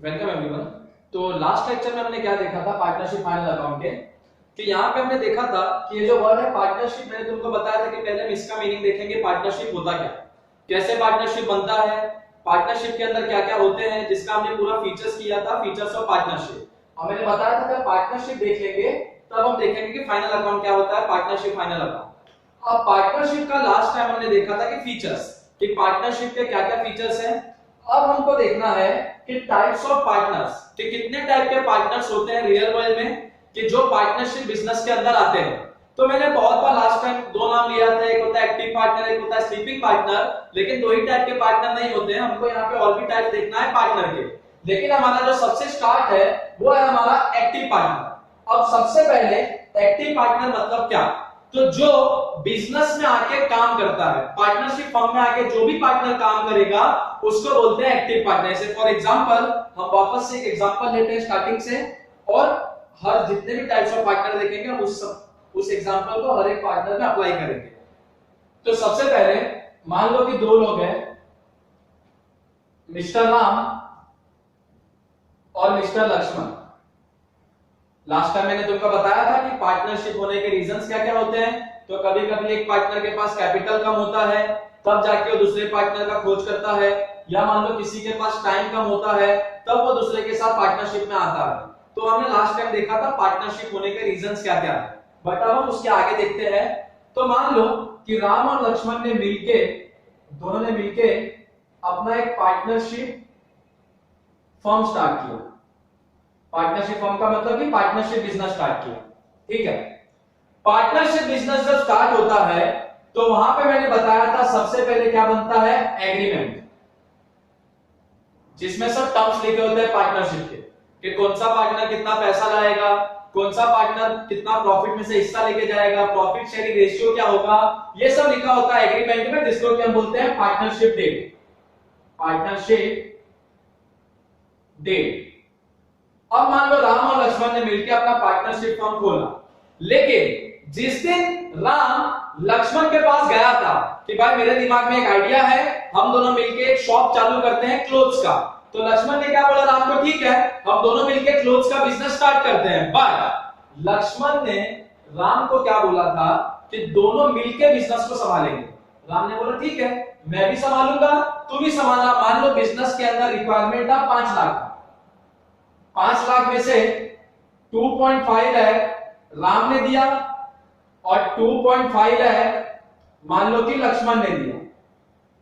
Welcome everyone. तो last lecture में हमने क्या देखा था पार्टनरशिप फाइनल अकाउंट के, कि यहाँ पे हमने देखा था कि ये जो वर्ड है पार्टनरशिप, मैंने तुमको बताया था कि पहले हम इसका मीनिंग देखेंगे, पार्टनरशिप होता क्या, कैसे पार्टनरशिप बनता है, पार्टनरशिप के अंदर क्या क्या होते हैं, जिसका हमने पूरा फीचर्स किया था, फीचर्स ऑफ पार्टनरशिप। और मैंने बताया था जब पार्टनरशिप देख लेंगे तब हम देखेंगे कि फाइनल अकाउंट क्या होता है, पार्टनरशिप फाइनल अकाउंट। अब पार्टनरशिप का लास्ट टाइम हमने देखा था कि फीचर्स, कि पार्टनरशिप के क्या क्या फीचर्स हैं। अब हमको देखना है कि टाइप्स ऑफ पार्टनर्स, कि कितने टाइप के पार्टनर्स होते हैं रियल वर्ल्ड में, कि जो पार्टनरशिप बिजनेस के अंदर आते हैं। तो मैंने बहुत बार लास्ट टाइम दो नाम लिया था, एक होता है एक्टिव पार्टनर, एक होता है स्लीपिंग पार्टनर, लेकिन दो ही टाइप के पार्टनर नहीं होते हैं, हमको यहाँ पे और भी टाइप देखना है पार्टनर के। लेकिन हमारा जो सबसे स्टार्ट है वो है हमारा एक्टिव पार्टनर। अब सबसे पहले एक्टिव पार्टनर मतलब क्या, तो जो बिजनेस में आके काम करता है, पार्टनरशिप फर्म में आके जो भी पार्टनर काम करेगा उसको बोलते हैं एक्टिव पार्टनर। जैसे फॉर एग्जांपल हम वापस से एक एग्जांपल लेते हैं स्टार्टिंग से, और हर जितने भी टाइप्स ऑफ पार्टनर देखेंगे हम उस एग्जांपल को हर एक पार्टनर में अप्लाई करेंगे। तो सबसे पहले मान लो कि दो लोग हैं, मिस्टर राम और मिस्टर लक्ष्मण। लास्ट टाइम मैंने तुमको बताया था कि पार्टनरशिप होने के रीजंस क्या क्या होते हैं। तो कभी कभी एक पार्टनर के पास कैपिटल कम होता है, तब जाके वो दूसरे पार्टनर का खोज करता है, या मान लो किसी के पास टाइम कम होता है तब वो दूसरे के साथ पार्टनरशिप में आता है। तो हमने लास्ट टाइम देखा था पार्टनरशिप होने के रीजंस क्या क्या है, बट अब हम उसके आगे देखते हैं। तो मान लो कि राम और लक्ष्मण ने मिलके, दोनों ने मिलके अपना एक पार्टनरशिप फर्म स्टार्ट किया। पार्टनरशिप फर्म का मतलब कि पार्टनरशिप बिजनेस स्टार्ट किया, ठीक है। पार्टनरशिप बिजनेस जब स्टार्ट होता है तो वहां पे मैंने बताया था सबसे पहले क्या बनता है, एग्रीमेंट, जिसमें सब टर्म्स लिखे होते हैं पार्टनरशिप के, कि कौन सा पार्टनर कितना पैसा लाएगा, कौन सा पार्टनर कितना प्रॉफिट में से हिस्सा लेके जाएगा, प्रॉफिट शेयरिंग रेशियो क्या होगा, ये सब लिखा होता है एग्रीमेंट में, जिसको कि हम बोलते हैं पार्टनरशिप डीड। Partnership deed. अब मान लो राम और लक्ष्मण ने मिलकर अपना पार्टनरशिप फर्म खोला, लेकिन जिस दिन राम लक्ष्मण के पास गया था कि भाई मेरे दिमाग में एक आइडिया है, हम दोनों मिलकर एक शॉप चालू करते हैं क्लोथ्स का, तो लक्ष्मण ने क्या बोला राम को, ठीक है हम दोनों मिलकर क्लोथ्स का बिजनेस स्टार्ट करते हैं। बट लक्ष्मण ने राम को क्या बोला था कि दोनों मिलकर बिजनेस को संभालेंगे। राम ने बोला ठीक है मैं भी संभालूंगा तू भी संभालना। मान लो बिजनेस के अंदर रिक्वायरमेंट था 5 लाख, 5 लाख में से 2.5 लाख राम ने दिया और 2.5 लाख मान लो कि लक्ष्मण ने दिया,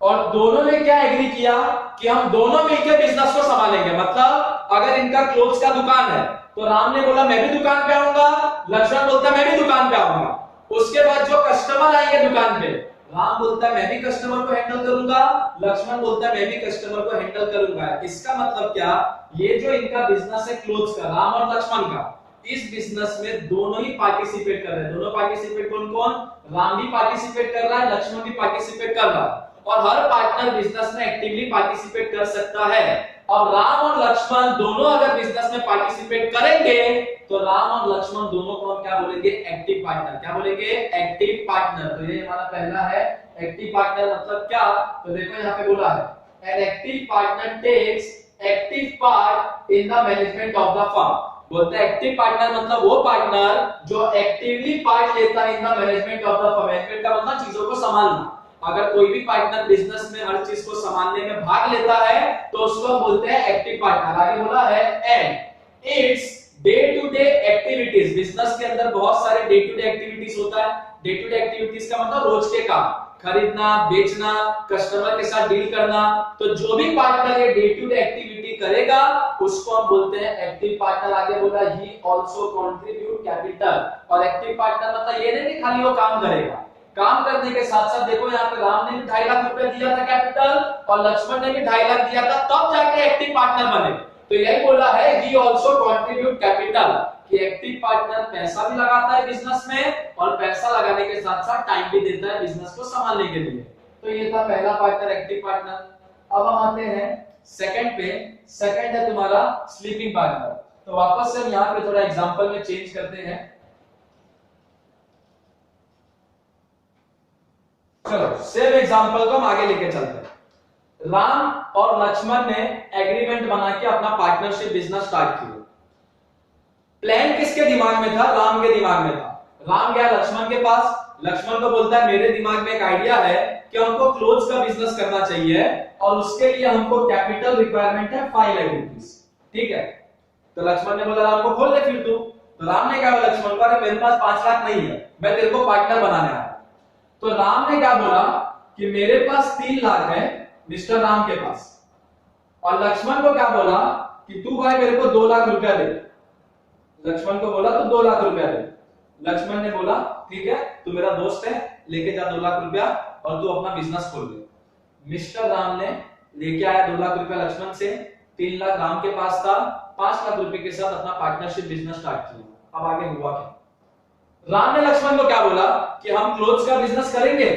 और दोनों ने क्या एग्री किया कि हम दोनों मिलकर बिजनेस को संभालेंगे। मतलब अगर इनका क्लोथ्स का दुकान है तो राम ने बोला मैं भी दुकान पे आऊंगा, लक्ष्मण बोलता मैं भी दुकान पे आऊंगा। उसके बाद जो कस्टमर आएंगे दुकान पे, राम बोलता है मैं भी कस्टमर को हैंडल करूंगा, लक्ष्मण बोलता है मैं भी कस्टमर को हैंडल करूंगा। इसका मतलब क्या, ये जो इनका बिजनेस है क्लोथ्स का, राम और लक्ष्मण का, इस बिजनेस में दोनों ही पार्टिसिपेट कर रहे हैं। दोनों पार्टिसिपेट कौन कौन, राम भी पार्टिसिपेट कर रहा है, लक्ष्मण भी पार्टिसिपेट कर रहा है, और हर पार्टनर बिजनेस में एक्टिवली पार्टिसिपेट कर सकता है। अब राम और लक्ष्मण दोनों अगर बिजनेस में पार्टिसिपेट करेंगे तो राम और लक्ष्मण दोनों को हम क्या बोलेंगे, एक्टिव पार्टनर। क्या बोलेंगे, एक्टिव पार्टनर। तो ये हमारा पहला है एक्टिव पार्टनर मतलब क्या, तो देखो यहाँ पे बोला है an active partner takes active part in the management of the firm. बोलते हैं एक्टिव पार्टनर मतलब वो पार्टनर जो एक्टिवली पार्ट लेता है इन the management of the firm. Management का मतलब चीजों को संभालना। अगर कोई भी पार्टनर बिजनेस में हर चीज को संभालने में भाग लेता है तो उसको हम बोलते हैं एक्टिव पार्टनर। आगे बोला है and its day to day activities. Business के अंदर बहुत सारे डे टू डे एक्टिविटीज होता है। डे टू डे एक्टिविटीज का मतलब रोज के काम, खरीदना, बेचना, कस्टमर के साथ डील करना। तो जो भी पार्टनर ये डे टू डे एक्टिविटी करेगा उसको हम बोलते हैं एक्टिव पार्टनर। आगे बोला ही आल्सो कंट्रीब्यूट कैपिटल। और एक्टिव पार्टनर मतलब ये नहीं कि खाली वो काम करेगा, काम करने के साथ साथ देखो यहाँ पे राम ने भी 2.5 लाख रुपए दिया था कैपिटल और लक्ष्मण ने भी 2.5 लाख दिया था, तब जाके एक्टिव पार्टनर बने। तो यही बोला है ही आल्सो कंट्रीब्यूट कैपिटल, कि एक्टिव पार्टनर पैसा भी लगाता है बिजनेस में और पैसा लगाने के साथ साथ टाइम भी देता है बिजनेस को संभालने के लिए। तो ये था पहला पार्टनर एक्टिव पार्टनर। अब हम आते हैं सेकंड पे। सेकंड है तुम्हारा स्लीपिंग पार्टनर। तो वापस से हम यहाँ पे थोड़ा एग्जांपल में चेंज करते हैं। चलो सेम एग्जांपल को हम आगे लेके चलते हैं। राम और लक्ष्मण ने एग्रीमेंट बना के अपना पार्टनरशिप बिजनेस स्टार्ट किया। प्लान किसके दिमाग में था? राम के दिमाग में था। राम गया लक्ष्मण के पास, लक्ष्मण को बोलता है मेरे दिमाग में एक आइडिया है कि हमको क्लोथ्स का बिजनेस करना चाहिए और उसके लिए हमको कैपिटल रिक्वायरमेंट है 5 लाख रुपीस। ठीक है, तो लक्ष्मण ने बोला राम को खोल दे फिर तू। तो राम ने कहा लक्ष्मण को, अरे मेरे पास 5 लाख नहीं है, मैं तेरे को पार्टनर बनाने आया। तो राम ने क्या बोला कि मेरे पास 3 लाख है मिस्टर राम के पास, और लक्ष्मण को क्या बोला कि तू भाई मेरे को 2 लाख रुपया दे। लक्ष्मण को बोला तो 2 लाख रुपया दे। लक्ष्मण ने बोला ठीक है, तू मेरा दोस्त है, लेके जा 2 लाख रुपया और तू अपना बिजनेस खोल ले। मिस्टर राम ने लेके आया 2 लाख रुपया लक्ष्मण से, 3 लाख राम के पास था, 5 लाख रुपए के साथ अपना पार्टनरशिप बिजनेस स्टार्ट किया। अब आगे हुआ क्या? राम ने लक्ष्मण को क्या बोला कि हम क्लोथ्स का बिजनेस करेंगे,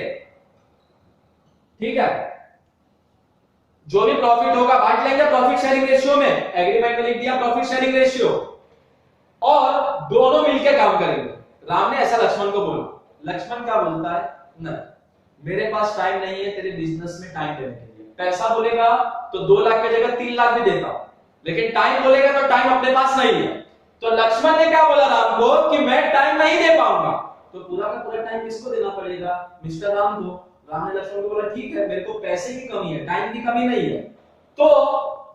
ठीक है, जो भी प्रॉफिट होगा बांट लेंगे प्रॉफिट शेयरिंग रेशियो में, एग्रीमेंट में लिख दिया प्रॉफिट शेयरिंग रेशियो, और दोनों मिलकर काम करेंगे। राम ने ऐसा लक्ष्मण को बोला। लक्ष्मण क्या बोलता है, नहीं मेरे पास टाइम नहीं है तेरे बिजनेस में टाइम देने के लिए। पैसा बोलेगा तो 2 लाख की जगह 3 लाख भी देता हूं, लेकिन टाइम बोलेगा तो टाइम अपने पास नहीं है। तो लक्ष्मण ने क्या बोला राम को कि मैं टाइम नहीं दे पाऊंगा। तो पूरा का पूरा टाइम किसको देना पड़ेगा? मिस्टर राम को। राम ने लक्ष्मण को बोला ठीक है, मेरे को पैसे की कमी है, टाइम की कमी नहीं है। तो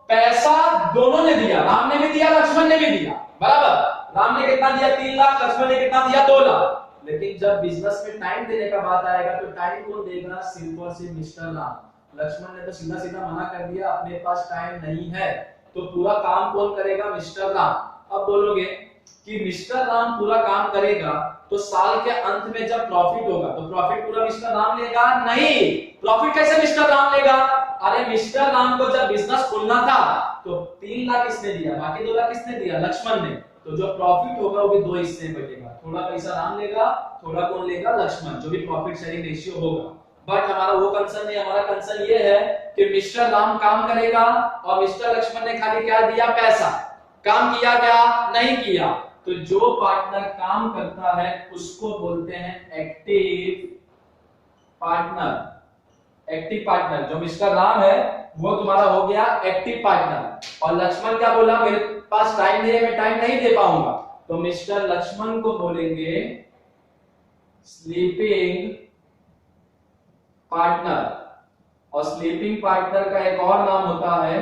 पैसा दोनों ने दिया, राम ने भी दिया लक्ष्मण ने भी दिया, बराबर। राम ने कितना दिया? 3 लाख, लक्ष्मण ने कितना दिया? 2 लाख। लेकिन जब बिजनेस में टाइम देने का बात आएगा तो टाइम कौन देगा? सिर्फ और सिर्फ मिस्टर राम। लक्ष्मण ने तो सीधा सीधा मना कर दिया, अपने पास टाइम नहीं है। तो पूरा काम कौन करेगा? मिस्टर राम। अब बोलोगे कि मिस्टर राम पूरा काम करेगा तो साल के अंत में जब प्रॉफिट होगा तो प्रॉफिट पूरा मिस्टर राम लेगा? नहीं, प्रॉफिट कैसे मिस्टर राम लेगा? अरे मिस्टर राम को जब बिजनेस खोलना था तो 3 लाख किसने दिया, बाकी 2 लाख किसने दिया? लक्ष्मण ने। तो जो प्रॉफिट होगा वो भी 2 हिस्से में बटेगा, थोड़ा पैसा राम लेगा, थोड़ा कौन लेगा? लक्ष्मण, जो भी प्रॉफिट शेयरिंग रेशियो होगा। बट हमारा वो कंसर्न नहीं, हमारा कंसर्न ये है कि मिस्टर राम काम करेगा और मिस्टर लक्ष्मण ने खाली क्या दिया? पैसा। काम किया क्या? नहीं किया। तो जो पार्टनर काम करता है उसको बोलते हैं एक्टिव पार्टनर। एक्टिव पार्टनर जो मिस्टर राम है वो तुम्हारा हो गया एक्टिव पार्टनर। और लक्ष्मण क्या बोला? मेरे पास टाइम नहीं है, मैं टाइम नहीं दे पाऊंगा। तो मिस्टर लक्ष्मण को बोलेंगे स्लीपिंग पार्टनर। और स्लीपिंग पार्टनर का एक और नाम होता है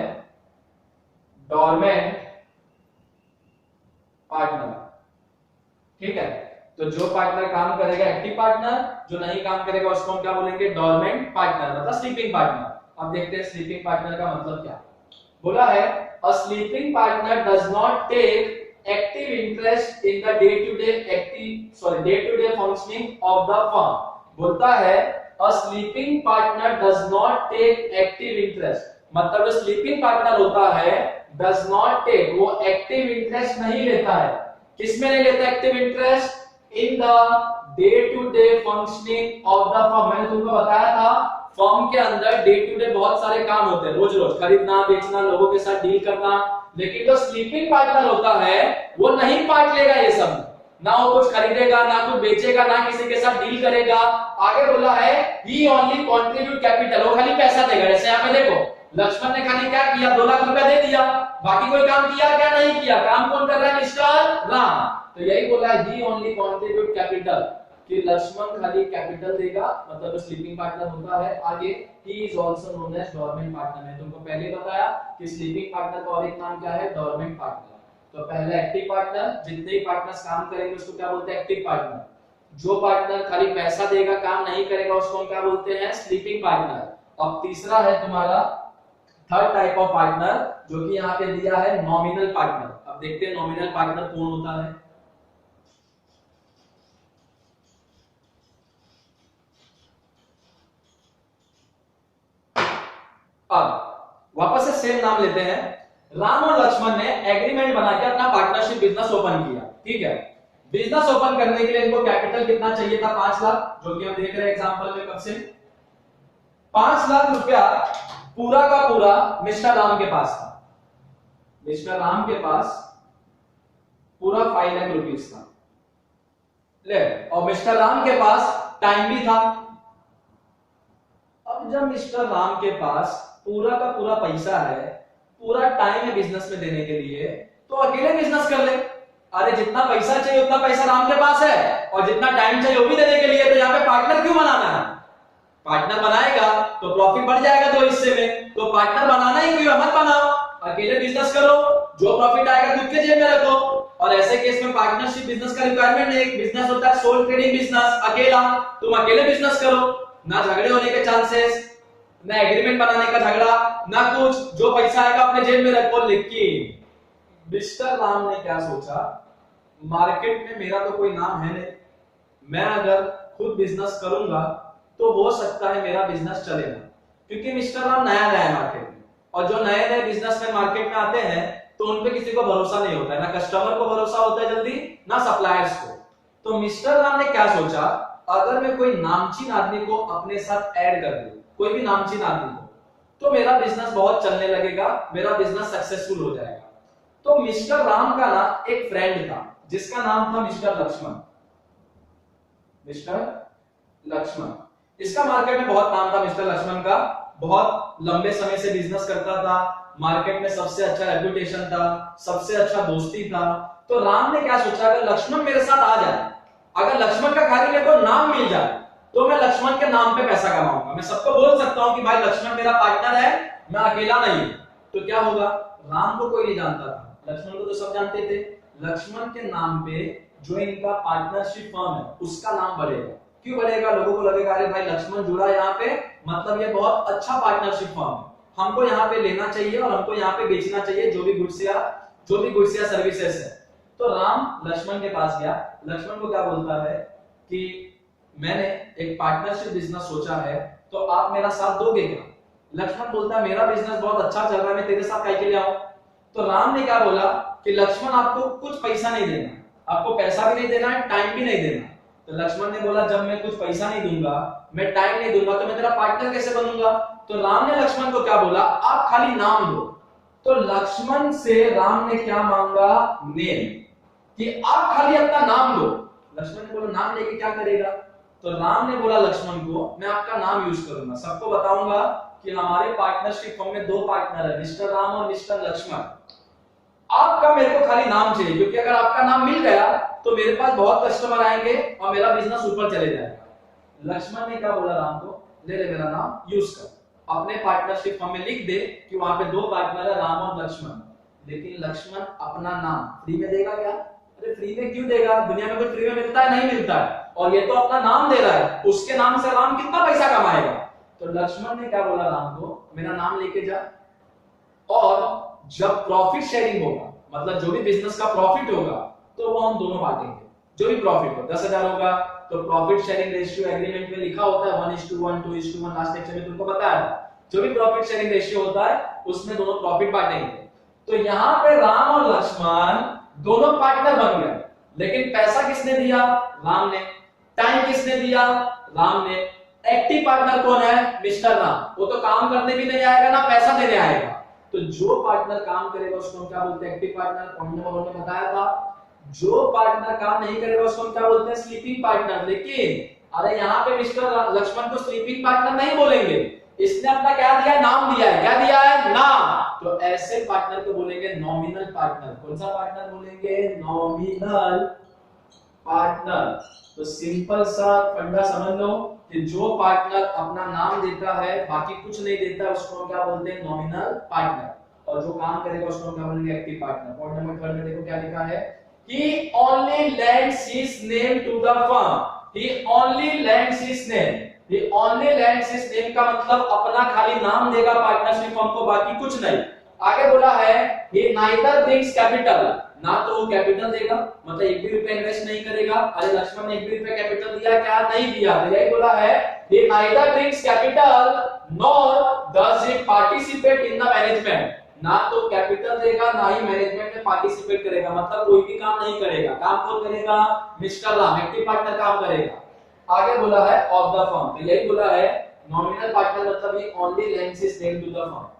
डोरमेंट पार्टनर। ठीक है, तो जो पार्टनर काम करेगा एक्टिव पार्टनर, जो नहीं काम करेगा उसको हम क्या बोलेंगे? डोरमेंट पार्टनर, मतलब स्लीपिंग पार्टनर। अब देखते हैं स्लीपिंग पार्टनर का मतलब क्या। बोला है a sleeping partner does not take active interest in the day to day functioning of the firm. बोलता है a sleeping partner does not take active interest, मतलब जो स्लीपिंग पार्टनर होता है डज नॉट टेक, वो एक्टिव इंटरेस्ट नहीं लेता है। किसमें नहीं लेता active interest? In the day to day functioning of the firm. मैंने तुमको बताया था फर्म के अंदर डे टू डे बहुत सारे काम होते हैं, रोज रोज खरीदना बेचना, लोगों के साथ डील करना। लेकिन जो स्लीपिंग पार्टनर होता है वो नहीं पार्ट लेगा ये सब, ना वो कुछ खरीदेगा, ना कुछ बेचेगा, ना किसी के साथ डील करेगा। आगे बोला है ही ओनली कंट्रीब्यूट कैपिटल, वो खाली पैसा देगा। जैसे यहाँ पे देखो लक्ष्मण ने खाली क्या किया? 2 लाख रुपया दे दिया, बाकी कोई काम किया क्या? नहीं किया। काम कौन कर रहा है? मिस्टर राम। तो यही बोला है ही ओनली कंट्रीब्यूट कैपिटल, कि लक्ष्मण खाली कैपिटल देगा, मतलब स्लीपिंग पार्टनर होता है। आगे ही is also known as dormant partner. मैंने तुमको पहले बताया कि स्लीपिंग पार्टनर का और एक नाम क्या है? Dormant partner. तो पहला एक्टिव पार्टनर, जितने ही पार्टनर्स काम करेंगे उसको क्या बोलते हैं? Active partner. जो पार्टनर खाली पैसा देगा काम नहीं करेगा उसको हम क्या बोलते हैं? Sleeping partner. अब तीसरा है तुम्हारा थर्ड टाइप ऑफ पार्टनर, जो कि यहाँ पे दिया है नॉमिनल पार्टनर। अब देखते हैं नॉमिनल पार्टनर कौन होता है। अब वापस से सेम नाम लेते हैं। राम और लक्ष्मण ने एग्रीमेंट बना के अपना पार्टनरशिप बिजनेस ओपन किया। ठीक है, बिजनेस ओपन करने के लिए इनको कैपिटल कितना चाहिए था? 5 लाख, जो कि हम देख रहे हैं एग्जांपल में कब से 5 लाख रुपया पूरा का पूरा मिस्टर राम के पास था। मिस्टर राम के पास पूरा 5 लाख रुपीस था ले, और मिस्टर राम के पास टाइम भी था। अब अब जब मिस्टर राम के पास पूरा का पूरा पैसा है, पूरा टाइम है बिजनेस में देने के लिए, तो अकेले बिजनेस कर ले। अरे जितना पैसा चाहिए उतना पैसा राम के पास है और जितना टाइम चाहिए वो भी देने के लिए, तो यहाँ पे पार्टनर क्यों बनाना है? पार्टनर बनाएगा तो प्रॉफिट बढ़ जाएगा दो हिस्से में, तो पार्टनर बनाना ही क्यों, मत बनाओ, अकेले बिजनेस करो, जो प्रॉफिट आएगा खुद के जेब में रखो। और ऐसे केस में पार्टनरशिप बिजनेस का रिक्वायरमेंट नहीं, एक बिजनेस होता है सोल ट्रेडिंग बिजनेस, अकेला, तुम अकेले बिजनेस करो, ना झगड़े होने के चांसेस, ना एग्रीमेंट बनाने का झगड़ा, ना कुछ, जो पैसा आएगा अपने जेब में रखो। लेकिन मिस्टर राम ने क्या सोचा, मार्केट में मेरा तो कोई नाम है नहीं, मैं अगर खुद बिजनेस करूंगा तो हो सकता है मेरा बिजनेस चलेगा, क्योंकि मिस्टर राम नया नया है मार्केट में, और जो नए नए बिजनेसमैन मार्केट में आते हैं तो उन पे किसी को भरोसा नहीं होता है, ना कस्टमर को भरोसा होता है जल्दी, ना सप्लायर्स को। तो मिस्टर राम ने क्या सोचा, अगर मैं कोई नामचीन आदमी को अपने साथ ऐड कर दूं, कोई भी नामचीन आदमी को, तो मेरा बिजनेस बहुत चलने लगेगा, मेरा बिजनेस सक्सेसफुल हो जाएगा। तो मिस्टर राम का ना एक फ्रेंड था जिसका नाम था मिस्टर लक्ष्मण। मिस्टर लक्ष्मण, इसका मार्केट में बहुत नाम था मिस्टर लक्ष्मण का, बहुत लंबे समय से बिजनेस करता था, मार्केट में सबसे अच्छा रेपुटेशन था, सबसे अच्छा दोस्ती था। तो राम ने क्या सोचा, अगर लक्ष्मण मेरे साथ आ जाए, अगर लक्ष्मण का खाली मेरे को नाम मिल जाए, तो मैं लक्ष्मण के नाम पे पैसा कमाऊंगा, मैं सबको बोल सकता हूं कि भाई लक्ष्मण मेरा पार्टनर है, मैं अकेला नहीं। तो क्या होगा, राम को कोई नहीं जानता था, लक्ष्मण को तो सब जानते थे, लक्ष्मण के नाम पे जो इनका पार्टनरशिप फर्म है उसका नाम बढ़ेगा। क्यों बढ़ेगा, लोगों को लगेगा अरे भाई लक्ष्मण जुड़ा यहाँ पे, मतलब ये बहुत अच्छा पार्टनरशिप फर्म है, हमको यहाँ पे लेना चाहिए और हमको यहाँ पे बेचना चाहिए जो भी गुड्स या सर्विसेज है। तो राम लक्ष्मण के पास गया, लक्ष्मण को क्या बोलता है कि मैंने एक पार्टनरशिप बिजनेस सोचा है, तो आप मेरा साथ दोगे क्या? लक्ष्मण बोलता है मेरा बिजनेस बहुत अच्छा चल रहा है, मैं तेरे साथ काहे के लिए आऊं? तो राम ने क्या बोला कि लक्ष्मण आपको कुछ पैसा नहीं देना, आपको पैसा भी नहीं देना है, टाइम भी नहीं देना। तो लक्ष्मण ने बोला जब मैं कुछ पैसा नहीं दूंगा, मैं टाइम नहीं दूंगा, तो मैं तेरा पार्टनर कैसे बनूंगा? तो राम ने लक्ष्मण को क्या बोला, आप खाली नाम दो। तो लक्ष्मण से राम ने क्या मांगा, नेम, कि आप खाली अपना नाम दो। लक्ष्मण ने बोला नाम लेके क्या करेगा? तो राम ने बोला लक्ष्मण को मैं आपका नाम यूज करूंगा, सबको बताऊंगा कि हमारे पार्टनरशिप फर्म में 2 पार्टनर है, मिस्टर राम और मिस्टर लक्ष्मण, आपका मेरे को खाली नाम चाहिए, क्योंकि अगर आपका नाम मिल गया तो मेरे पास बहुत कस्टमर आएंगे और मेरा बिजनेस ऊपर चले जाएगा। लक्ष्मण ने क्या बोला राम को, ले ले मेरा नाम यूज कर, अपने पार्टनरशिप फर्म में लिख दे कि वहां पे 2 पार्टनर है, राम और लक्ष्मण। लेकिन लक्ष्मण अपना नाम फ्री में देगा क्या? अरे फ्री में क्यों देगा, दुनिया में कुछ फ्री में मिलता है? नहीं मिलता है। और ये तो अपना नाम दे रहा है, उसके नाम से राम कितना पैसा कमाएगा? तो लक्ष्मण ने क्या बोला राम को, मेरा नाम लेके जा, और जब प्रॉफिट शेयरिंग होगा, मतलब जो भी बिजनेस का प्रॉफिट होगा तो वो हम दोनों बांटेंगे, जो भी प्रॉफिट हो, 10,000 होगा तो प्रॉफिट शेयरिंग रेशियो एग्रीमेंट में लिखा होता है 1:1, 2:1, लास्ट लेक्चर में तुमको बताया था, जो भी प्रॉफिट शेयरिंग रेशियो होता है उसमें दोनों प्रॉफिट बांटेंगे। तो यहाँ पे राम और लक्ष्मण दोनों पार्टनर बन गए, लेकिन पैसा किसने दिया? राम ने। टाइम किसने दिया? राम ने। एक्टिव पार्टनर कौन है? मिस्टर राम। वो तो काम करने भी नहीं आएगा ना पैसा देने आएगा। तो जो पार्टनर काम करेगा उसको हम क्या बोलते हैं? Active partner. पॉइंट नंबर 1 में बताया था, जो पार्टनर काम नहीं करेगा उसको हम क्या बोलते हैं? Sleeping partner. लेकिन अरे यहाँ पे मिस्टर लक्ष्मण को स्लीपिंग पार्टनर नहीं बोलेंगे, इसने अपना क्या दिया? नाम दिया है। क्या दिया है? नाम। तो ऐसे पार्टनर को बोलेंगे नॉमिनल पार्टनर। कौन सा पार्टनर बोलेंगे? Nominal partner. तो सिंपल सा फंडा समझ लो कि जो पार्टनर अपना नाम देता है बाकी कुछ नहीं देता उसको हम क्या बोलते हैं? Nominal partner. और जो काम करेगा उसको हम क्या बोलेंगे? Active partner. पॉइंट नंबर 3 में देखो क्या लिखा है, he only lends his name to the firm. he only lends his name. he only lends his name का मतलब अपना खाली नाम देगा पार्टनरशिप फर्म को, बाकी कुछ नहीं। आगे बोला है he neither brings capital, ना तो वो कैपिटल देगा, मतलब 1 भी रुपया इन्वेस्ट नहीं करेगा। अरे लक्ष्मण ने 1 भी रुपया कैपिटल दिया क्या? नहीं दिया। तो यही बोला है he neither brings capital nor does he participate in the management. ना तो कैपिटल देगा ना ही मैनेजमेंट में पार्टिसिपेट करेगा, मतलब कोई भी काम नहीं करेगा। काम कौन करेगा? मिस्टर राम, एक्टिव पार्टनर काम करेगा। आगे बोला है ऑफ द फर्म, तो यही बोला है नॉमिनल पार्टनर मतलब he only lends his name to the firm.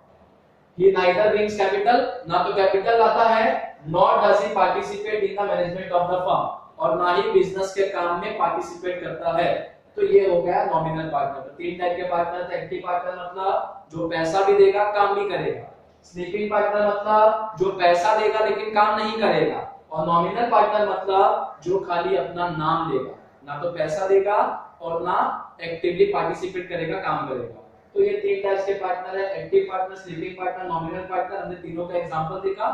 he neither brings capital, ना तो कैपिटल लाता है, nor does he participate in the management of the firm, और ना ही बिजनेस के काम में पार्टिसिपेट करता है। तो ये हो गया नॉमिनल पार्टनर। तो तीन टाइप के पार्टनर थे। एक्टिव पार्टनर मतलब जो पैसा भी देगा काम भी करेगा, स्लीपिंग पार्टनर मतलब जो पैसा देगा लेकिन काम नहीं करेगा, और नॉमिनल पार्टनर मतलब जो खाली अपना नाम देगा, ना तो पैसा देगा और ना एक्टिवली पार्टिसिपेट करेगा, काम करेगा। तो ये तीन टाइप्स के पार्टनर है, active partner, sleeping partner, nominal partner. हमने तीनों का एग्जांपल देखा,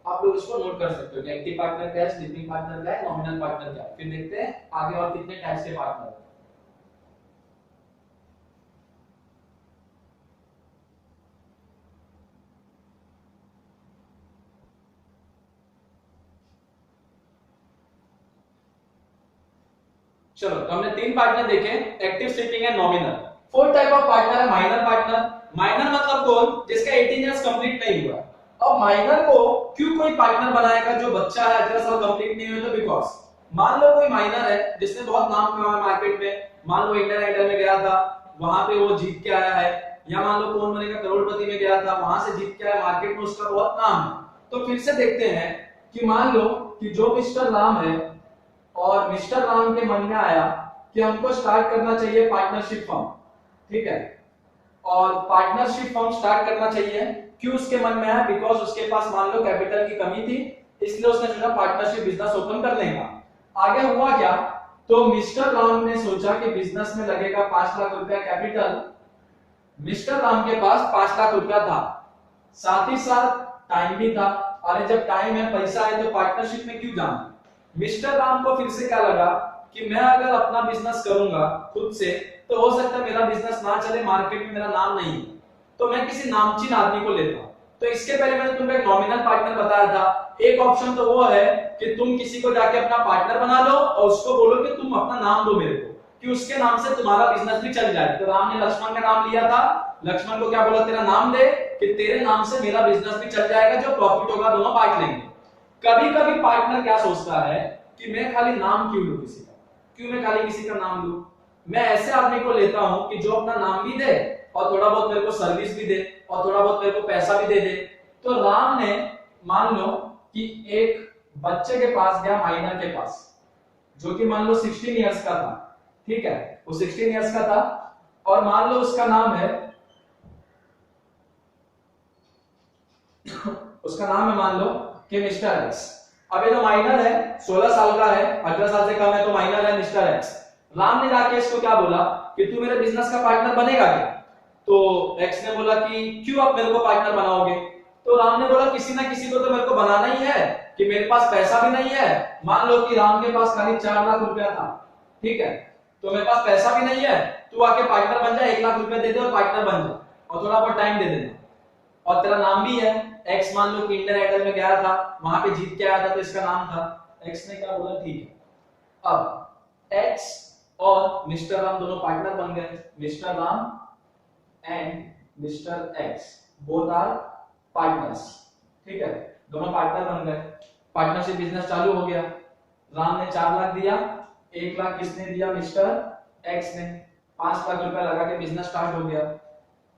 आप लोग इसको नोट कर सकते हो कि एक्टिव पार्टनर क्या है, स्लीपिंग पार्टनर क्या है, नॉमिनल पार्टनर क्या है। फिर देखते हैं आगे और कितने टाइप्स के पार्टनर हैं। चलो, तो हमने तीन पार्टनर देखे, active, sleeping and nominal. Fourth type of partner है माइनर पार्टनर। माइनर मतलब कौन, जिसका 18 इयर्स कंप्लीट नहीं हुआ। अब माइनर को क्यों कोई पार्टनर बनाएगा जो बच्चा है, 18 साल कंप्लीट नहीं हुए? तो बिकॉज़ मान लो कोई माइनर है जिसने बहुत नाम कमाया मार्केट में, मान लो इंडियन आइडल में गया था, वहां पे वो जीत के आया है, या मान लो कौन बनेगा करोड़पति में गया था, वहां से जीत के आया, मार्केट में उसका बहुत नाम है। तो फिर से देखते हैं कि मान लो कि जो मिस्टर राम है और मिस्टर राम के मन में आया कि हमको स्टार्ट करना चाहिए पार्टनरशिप फर्म, ठीक है, और पार्टनरशिप फर्म स्टार्ट करना चाहिए। क्यों उसके मन में आया? बिकॉज उसके पास मान लो कैपिटल की कमी थी, इसलिए उसने सोचा पार्टनरशिप बिजनेस ओपन कर लेगा। आगे हुआ क्या? तो मिस्टर राम ने सोचा कि बिजनेस में लगेगा 5 लाख रुपया कैपिटल। मिस्टर राम के पास 5 लाख रुपया था, साथ ही साथ टाइम भी था। अरे जब टाइम है, पैसा है, तो पार्टनरशिप में क्यों जाना? मिस्टर राम को फिर से क्या लगा कि मैं अगर अपना बिजनेस करूंगा खुद से तो हो सकता है मेरा बिजनेस ना चले, मार्केट में मेरा नाम नहीं है, तो मैं किसी नामचीन आदमी को लेता हूं। तो इसके पहले मैंने तुमको एक नॉमिनल पार्टनर बताया था। एक ऑप्शन तो वो है कि तुम किसी को जाके अपना पार्टनर बना लो और उसको बोलो कि तुम अपना नाम दो मेरे को, कि उसके नाम से तुम्हारा बिजनेस भी चल जाए। तो राम ने लक्ष्मण का नाम लिया था, लक्ष्मण को क्या बोला, तेरा नाम दे कि तेरे नाम से मेरा बिजनेस भी चल जाएगा, जो प्रॉफिट होगा दोनों बांट लेंगे। कभी कभी पार्टनर क्या सोचता है कि मैं खाली नाम क्यों लूं किसी का, क्यों मैं खाली किसी का नाम लूं, मैं ऐसे आदमी को लेता हूं कि जो अपना नाम भी दे और थोड़ा बहुत मेरे को सर्विस भी दे और थोड़ा बहुत मेरे को पैसा भी दे दे। तो राम ने मान लो कि एक बच्चे के पास गया, माइनर के पास, जो कि मान लो 16 इयर्स का था, ठीक है, वो 16 इयर्स का था, और मान लो उसका नाम है उसका नाम है मान लो कि मिस्टर एक्स। अब ये जो माइनर है 16 साल का है, 18 साल से कम है, तो माइनर है मिस्टर एक्स। राम ने जाके इसको क्या बोला कि तू मेरे बिजनेस का पार्टनर बनेगा क्या? तो एक्स ने बोला कि क्यों आप मेरे को पार्टनर बनाओगे? तो राम ने बोला किसी ना किसी को तो मेरे को बनाना ही है, कि मेरे पास पैसा भी नहीं है। मान लो कि राम के पास खाली 4 लाख रुपया था, ठीक है, तो मेरे पास पैसा भी नहीं है, तू आके पार्टनर बन जा, 1 लाख रुपया दे दे और पार्टनर बन जा, और थोड़ा बहुत टाइम दे देना, और तेरा नाम भी है एक्स। मान लो कि इंडियन आइडल में गया था, वहां पे जीत के आया था, तो इसका नाम था। एक्स ने क्या बोला, ठीक है। अब एक्स और मिस्टर राम दोनों पार्टनर बन गए। Mister Ram and mister X both are partners, ठीक है, दोनों पार्टनर बन गए, पार्टनरशिप बिजनेस चालू हो गया। राम ने 4 लाख दिया, 1 लाख किसने दिया, मिस्टर एक्स ने, 5 लाख रुपया लगा के बिजनेस स्टार्ट हो गया।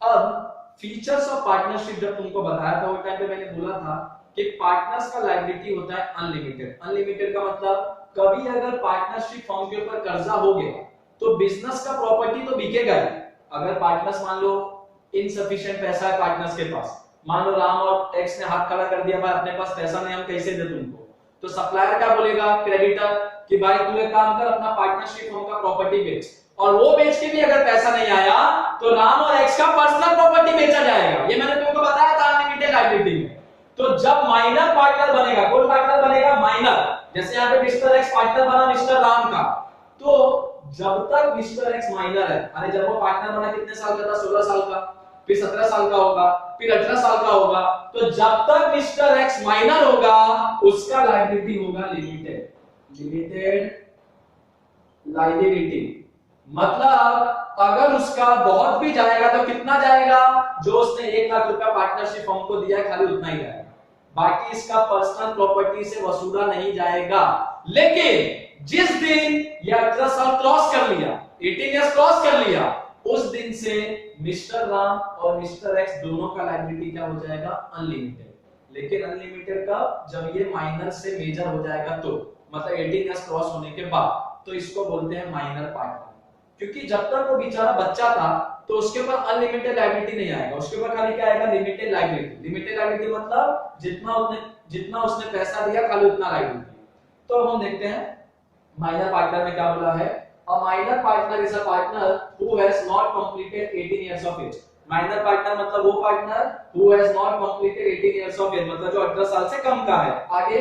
अब फीचर्स ऑफ पार्टनरशिप जब तुमको बताया था, वो टाइम पे मैंने बोला था कि पार्टनर्स का लायबिलिटी होता है अनलिमिटेड। अनलिमिटेड का मतलब कभी अगर पार्टनरशिप फॉर्म के ऊपर कर्जा हो गया तो बिजनेस का प्रॉपर्टी तो बिकेगा ही। अगर पार्टनर्स मान लो इनसफिशिएंट पैसा है पार्टनर्स के पास, मान लो राम और एक्स ने हाथ खड़ा कर दिया, भाई अपने पास पैसा नहीं, हम कैसे दे तुमको, तो सप्लायर क्या बोलेगा, क्रेडिटर, कि भाई तू एक काम कर, अपना पार्टनरशिप फॉर्म का प्रॉपर्टी बेच, और वो बेच के भी अगर पैसा नहीं आया तो राम और एक्स का पर्सनल प्रॉपर्टी बेचा जाएगा। ये मैंने तुमको बताया था अनलिमिटेड लायबिलिटी में। तो जब माइनर पार्टनर बनेगा, कौन पार्टनर बनेगा, माइनर, जैसे यहाँ पे मिस्टर एक्स पार्टनर बना मिस्टर राम का, तो जब तक मिस्टर एक्स माइनर है, अरे जब वो पार्टनर बना कितने साल का था, 16 साल का, फिर 17 साल का होगा, फिर 18 साल का होगा, तो जब तक मिस्टर एक्स माइनर होगा उसका लायबिलिटी होगा लिमिटेड। लिमिटेड लायबिलिटी मतलब अगर उसका बहुत भी जाएगा तो कितना जाएगा, जो उसने 1 लाख रुपया पार्टनरशिप फर्म को दिया है खाली उतना ही जाएगा, बाकी इसका पर्सनल प्रॉपर्टी से वसूला नहीं जाएगा। लेकिन जिस दिन ये 18 साल क्रॉस कर लिया, 18 इयर्स क्रॉस कर लिया, उस दिन से मिस्टर राम और मिस्टर एक्स दोनों का लायबिलिटी क्या हो जाएगा, अनलिमिटेड। लेकिन अनलिमिटेड कब, जब ये माइनर से मेजर हो जाएगा, तो मतलब 18 इयर्स क्रॉस होने के बाद, तो इसको बोलते हैं माइनर पार्टनर। क्योंकि जब तक वो बेचारा बच्चा था तो उसके ऊपर अनलिमिटेड लायबिलिटी नहीं आएगा, उसके ऊपर खाली क्या आएगा, लिमिटेड लायबिलिटी। लिमिटेड लायबिलिटी मतलब जितना उसने पैसा दिया खाली उतना लायबिलिटी। तो हम देखते हैं माइनर पार्टनर में क्या बोला है, a minor partner is a partner who has not completed 18 years of age. Minor partner मतलब वो partner who has not completed 18 years of age, मतलब जो 18 साल से कम का है। आगे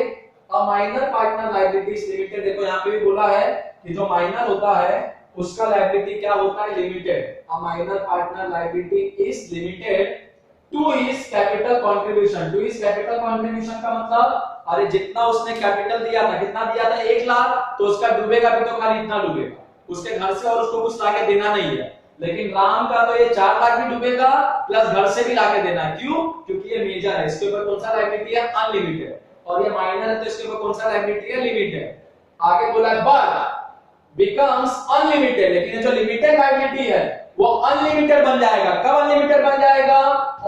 a minor partner liability is limited, देखो यहाँ पे भी बोला है कि जो माइनर होता है उसका लायबिलिटी क्या होता है, limited. A minor partner liability is limited to his capital contribution. To his capital contribution का मतलब अरे जितना उसने कैपिटल दिया था, कितना दिया था 1 लाख, तो उसका डूबेगा भी तो खाली इतना डूबेगा, उसके घर से और उसको कुछ लाके देना नहीं है। लेकिन राम का तो ये 4 लाख भी डूबेगा प्लस घर से भी लाके देना है। क्यों? क्योंकि ये मेजर है, इसके ऊपर कौन सा लायबिलिटी है, अनलिमिटेड, और ये माइनर है तो इसके ऊपर कौन सा लायबिलिटी है, लिमिटेड। आगे बोला है बट बिकम्स अनलिमिटेड, लेकिन जो लिमिटेड लायबिलिटी है वो अनलिमिटेड बन जाएगा। कब अनलिमिटेड बन जाएगा,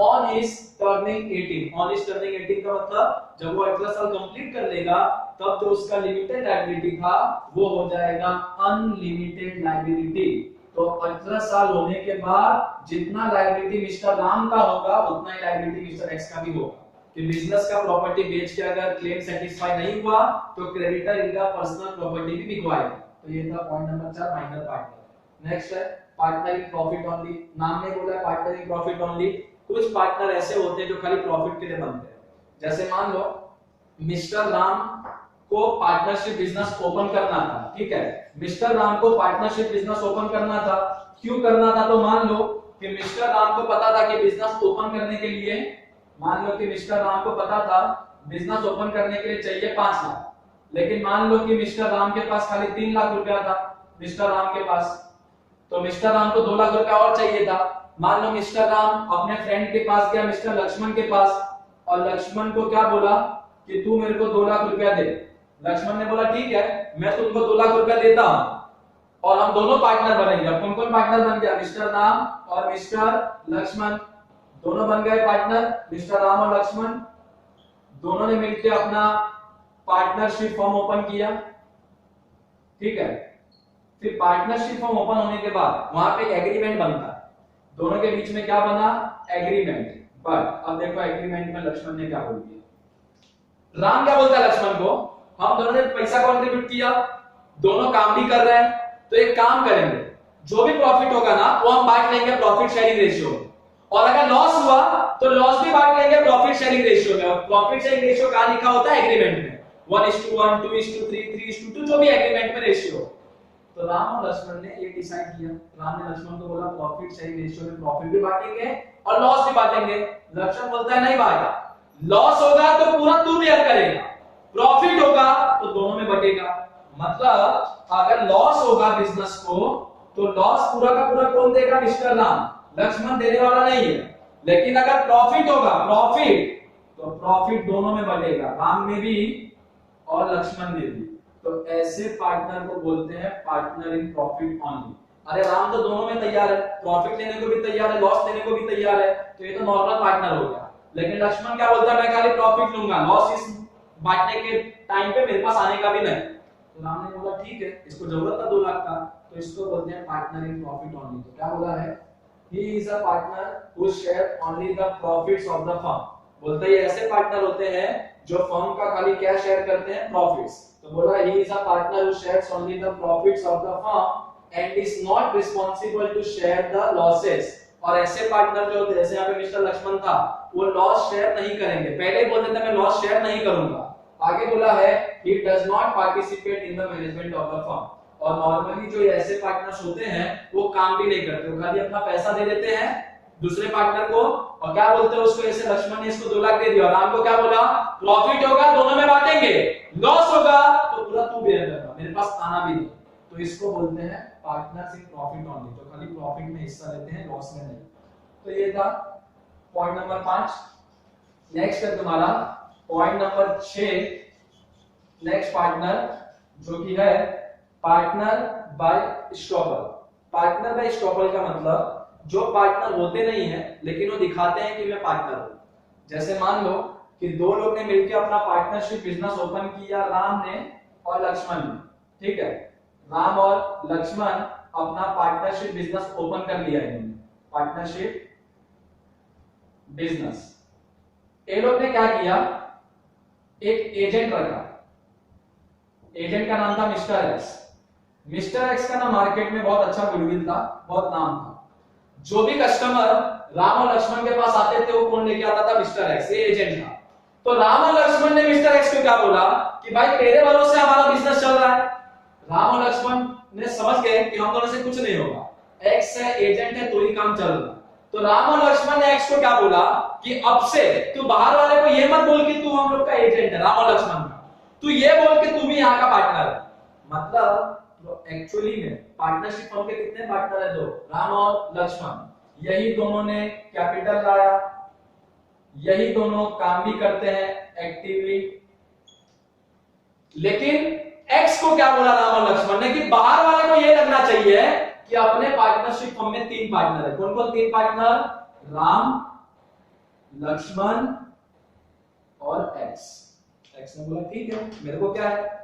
on his turning 18। On his turning 18 का मतलब जब वो 18 साल कंप्लीट कर लेगा तब जो उसका लिमिटेड लायबिलिटी था वो हो जाएगा अनलिमिटेड लायबिलिटी। तो 18 साल होने के बाद जितना लायबिलिटी मिस्टर राम का होगा उतना ही लायबिलिटी मिस्टर एक्स का भी होगा। कि बिजनेस का प्रॉपर्टी बेच के अगर क्लेम सेटिस्फाई नहीं हुआ तो क्रेडिटर इनका पर्सनल प्रॉपर्टी भी बिकवाएगा। तो ये था point number 4, minor partner. Next है पार्टनर इन प्रॉफिट ओनली। नाम में बोला है पार्टनर इन प्रॉफिट ओनली। कुछ पार्टनर ऐसे होते हैं जो खाली प्रॉफिट के लिए बनते हैं। जैसे मान लो मिस्टर राम को पार्टनरशिप बिजनेस ओपन करना था, ठीक है, मिस्टर राम को पार्टनरशिप बिजनेस ओपन करना था। क्यों करना था, तो मान लो कि मिस्टर राम को पता था कि बिजनेस ओपन करने के लिए, मान लो कि मिस्टर राम को पता था बिजनेस ओपन करने के लिए चाहिए 5 लाख, लेकिन मान लो कि मिस्टर राम के पास खाली 3 लाख रुपया था मिस्टर राम के पास, तो मिस्टर राम को 2 लाख रुपया और चाहिए था। मान लो मिस्टर राम अपने फ्रेंड के पास गया, मिस्टर लक्ष्मण के पास, और लक्ष्मण को क्या बोला कि तू मेरे को 2 लाख रुपया दे। लक्ष्मण ने बोला ठीक है मैं तुमको 2 लाख रुपया देता हूं और हम दोनों पार्टनर बनेंगे। अब कौन कौन पार्टनर बन गया, मिस्टर राम और मिस्टर लक्ष्मण, दोनों बन गए पार्टनर। मिस्टर राम और लक्ष्मण दोनों ने मिलकर अपना पार्टनरशिप फॉर्म ओपन किया, ठीक है। फिर पार्टनरशिप फॉर्म ओपन होने के बाद वहां पे एक एग्रीमेंट बनता है, दोनों के बीच में क्या बना, एग्रीमेंट। बट अब देखो एग्रीमेंट में लक्ष्मण ने क्या बोल दिया, राम क्या बोलता है लक्ष्मण को, हम दोनों ने पैसा कंट्रीब्यूट किया, दोनों काम भी कर रहे हैं, तो एक काम करेंगे जो भी प्रॉफिट होगा ना वो हम बांट लेंगे प्रॉफिट शेयरिंग रेशियो में, और अगर लॉस हुआ तो लॉस भी बांट लेंगे प्रॉफिट शेयरिंग रेशियो में। और प्रॉफिट शेयरिंग रेशियो कहां लिखा होता है, एग्रीमेंट में 1:1, 2:3, 3:2, जो भी एग्रीमेंट में रेशियो। तो राम और लक्ष्मण ने ये डिसाइड किया, राम ने लक्ष्मण को बोला प्रॉफिट शेयरिंग रेशियो में प्रॉफिट भी बांटेंगे और लॉस भी बांटेंगे। लक्ष्मण बोलता है नहीं भाई, लॉस होगा तो पूरा तू बेयर करेगा, प्रॉफिट होगा तो दोनों में बटेगा। मतलब अगर लॉस होगा बिजनेस को तो लॉस पूरा का पूरा कौन देगा, मिस्टर राम, लक्ष्मण देने वाला नहीं है। लेकिन अगर प्रॉफिट होगा, प्रॉफिट तो प्रॉफिट दोनों में बटेगा, राम में भी और लक्ष्मण में भी। तो ऐसे पार्टनर को बोलते हैं पार्टनर इन प्रॉफिट ओनली। अरे राम तो दोनों में तैयार है, प्रॉफिट लेने को भी तैयार है, लॉस लेने को भी तैयार है, तो ये तो नॉर्मल पार्टनर हो गया। लेकिन लक्ष्मण क्या बोलता है, मैं खाली प्रॉफिट लूंगा, लॉस इस बांटने के टाइम पे मेरे पास आने का भी नहीं। तो राम ने बोला ठीक है, इसको जरूरत था 2 लाख का, तो इसको बोलते हैं पार्टनर इन प्रॉफिट ओनली। तो क्या बोला है, he is a partner who share only the profits of the firm। बोलते हैं ऐसे पार्टनर होते हैं जो फर्म का खाली क्या शेयर करते हैं, प्रॉफिट्स। तो बोला he is a partner who shares only the profits of the firm and is not responsible to share the losses। और ऐसे पार्टनर जो जैसे यहाँ पे मिस्टर लक्ष्मण था वो लॉस शेयर नहीं करेंगे, पहले ही बोल देते मैं लॉस शेयर नहीं करूंगा। आगे बोला है he does not participate in the management of the firm। और नॉर्मली जो ऐसे पार्टनर्स होते हैं वो काम भी नहीं करते, वो खाली अपना पैसा दे देते हैं दूसरे पार्टनर को, और क्या बोलते हैं उसको, ऐसे लक्ष्मण ने इसको 2 लाख दे दिया और राम को क्या बोला, प्रॉफिट होगा दोनों में बांटेंगे, लॉस होगा तो पूरा तू बेयर करना, मेरे पास आना भी नहीं। तो इसको बोलते हैं पार्टनर्स इन प्रॉफिट ओनली। तो खाली प्रॉफिट में हिस्सा लेते हैं, लॉस में नहीं। तो ये था पॉइंट नंबर 5। नेक्स्ट है तुम्हारा पॉइंट नंबर 6। नेक्स्ट पार्टनर जो कि है partner by stopper. Partner by stopper का मतलब जो पार्टनर होते नहीं है लेकिन वो दिखाते हैं कि मैं पार्टनर हूं। जैसे मान लो कि 2 लोग ने मिलकर अपना पार्टनरशिप बिजनेस ओपन किया, राम ने और लक्ष्मण ने, ठीक है। राम और लक्ष्मण अपना पार्टनरशिप बिजनेस ओपन कर लिया इन्होंने, पार्टनरशिप बिजनेस। ये लोग ने क्या किया, एक एजेंट रखा, एजेंट का नाम था मिस्टर एक्स। मिस्टर एक्स का ना मार्केट में बहुत अच्छा गुडविल था, बहुत नाम था। जो भी कस्टमर राम और लक्ष्मण के पास आते थे वो कौन लेके आता था, मिस्टर एक्स, ये एजेंट था। तो राम और लक्ष्मण ने मिस्टर एक्स को क्या बोला कि भाई तेरे भरोसे हमारा बिजनेस चल रहा है। राम और लक्ष्मण ने समझ गए कि हम दोनों से कुछ नहीं होगा, एक्स है, एजेंट है, तो ही काम चल रहा है। तो राम और लक्ष्मण ने एक्स को क्या बोला कि अब से तू बाहर वाले को ये मत बोल कि तू हम लोग का एजेंट है, राम और लक्ष्मण का, तू ये बोल कि तू भी यहाँ का पार्टनर है। मतलब एक्चुअली में पार्टनरशिप फर्म के कितने पार्टनर है, दो, राम और लक्ष्मण। यही दोनों ने कैपिटल लाया, यही दोनों काम भी करते हैं एक्टिवली। लेकिन एक्स को क्या बोला राम और लक्ष्मण ने कि बाहर वाले को यह लगना चाहिए कि अपने पार्टनरशिप फर्म में 3 पार्टनर है। कौन कौन 3 पार्टनर, राम, लक्ष्मण और एक्स। एक्स ने बोला ठीक है, मेरे को क्या है,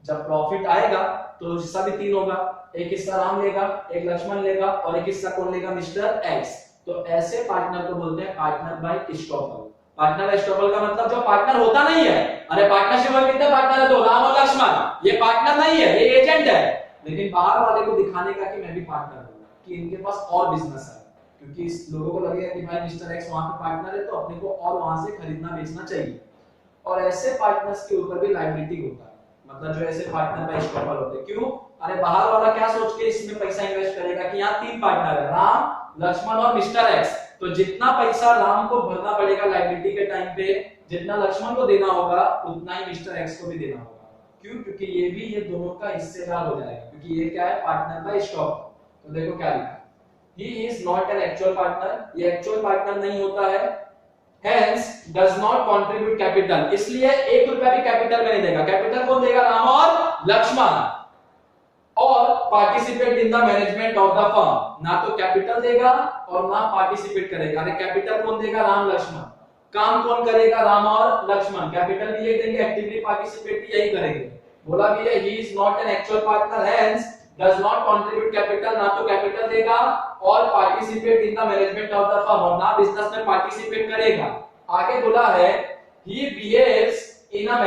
जब प्रॉफिट आएगा तो हिस्सा भी 3 होगा, एक हिस्सा राम लेगा, एक लक्ष्मण लेगा और एक हिस्सा कौन लेगा, मिस्टर एक्स। तो ऐसे पार्टनर को बोलते हैं partner by estoppel. Partner estoppel का मतलब जो पार्टनर होता नहीं है। अरे पार्टनरशिप में कितने पार्टनर है, दो, राम और लक्ष्मण। ये पार्टनर नहीं है, ये एजेंट है, लेकिन बाहर वाले को दिखाने का कि मैं भी पार्टनर हूं, कि इनके पास और बिजनेस है, क्योंकि इस लोगों को लगेगा कि भाई मिस्टर एक्स वहां पे पार्टनर है तो अपने को और वहां से खरीदना बेचना चाहिए। और ऐसे पार्टनर्स के ऊपर भी लायबिलिटी होता है, मतलब जो ऐसे पार्टनर बाय एस्टॉपल होते हैं। क्यों, अरे बाहर वाला क्या सोच के इसमें पैसा इन्वेस्ट करेगा कि यहाँ 3 पार्टनर है, राम, लक्ष्मण और मिस्टर एक्स, तो जितना पैसा राम को भरना पड़ेगा लायबिलिटी के टाइम पे, जितना लक्ष्मण को देना होगा उतना ही मिस्टर एक्स को भी देना होगा। क्यों, क्योंकि ये भी ये दोनों का हिस्सेदार हो जाएगा, क्योंकि ये क्या है, पार्टनर बाय एस्टॉपल। तो देखो क्या लिखा, he is not an actual partner, ये एक्चुअल पार्टनर नहीं होता है, hence does not contribute capital, इसलिए 1 रुपया भी कैपिटल में नहीं देगा। कैपिटल कौन देगा, राम और लक्ष्मण। और participate in the management of the firm, ना तो कैपिटल देगा और ना पार्टिसिपेट करेगा। अरे कैपिटल कौन देगा, राम लक्ष्मण, काम कौन करेगा, राम और लक्ष्मण, कैपिटल भी यही देंगे, एक्टिवली पार्टिसिपेट भी यही करेंगे। बोला भी है he is not an actual partner, hence does not contribute capital, ना तो कैपिटल देगा और participate in the management of the firm, और ना बिजनेस में पार्टिसिपेट करेगा। आगे बोला है he behaves in a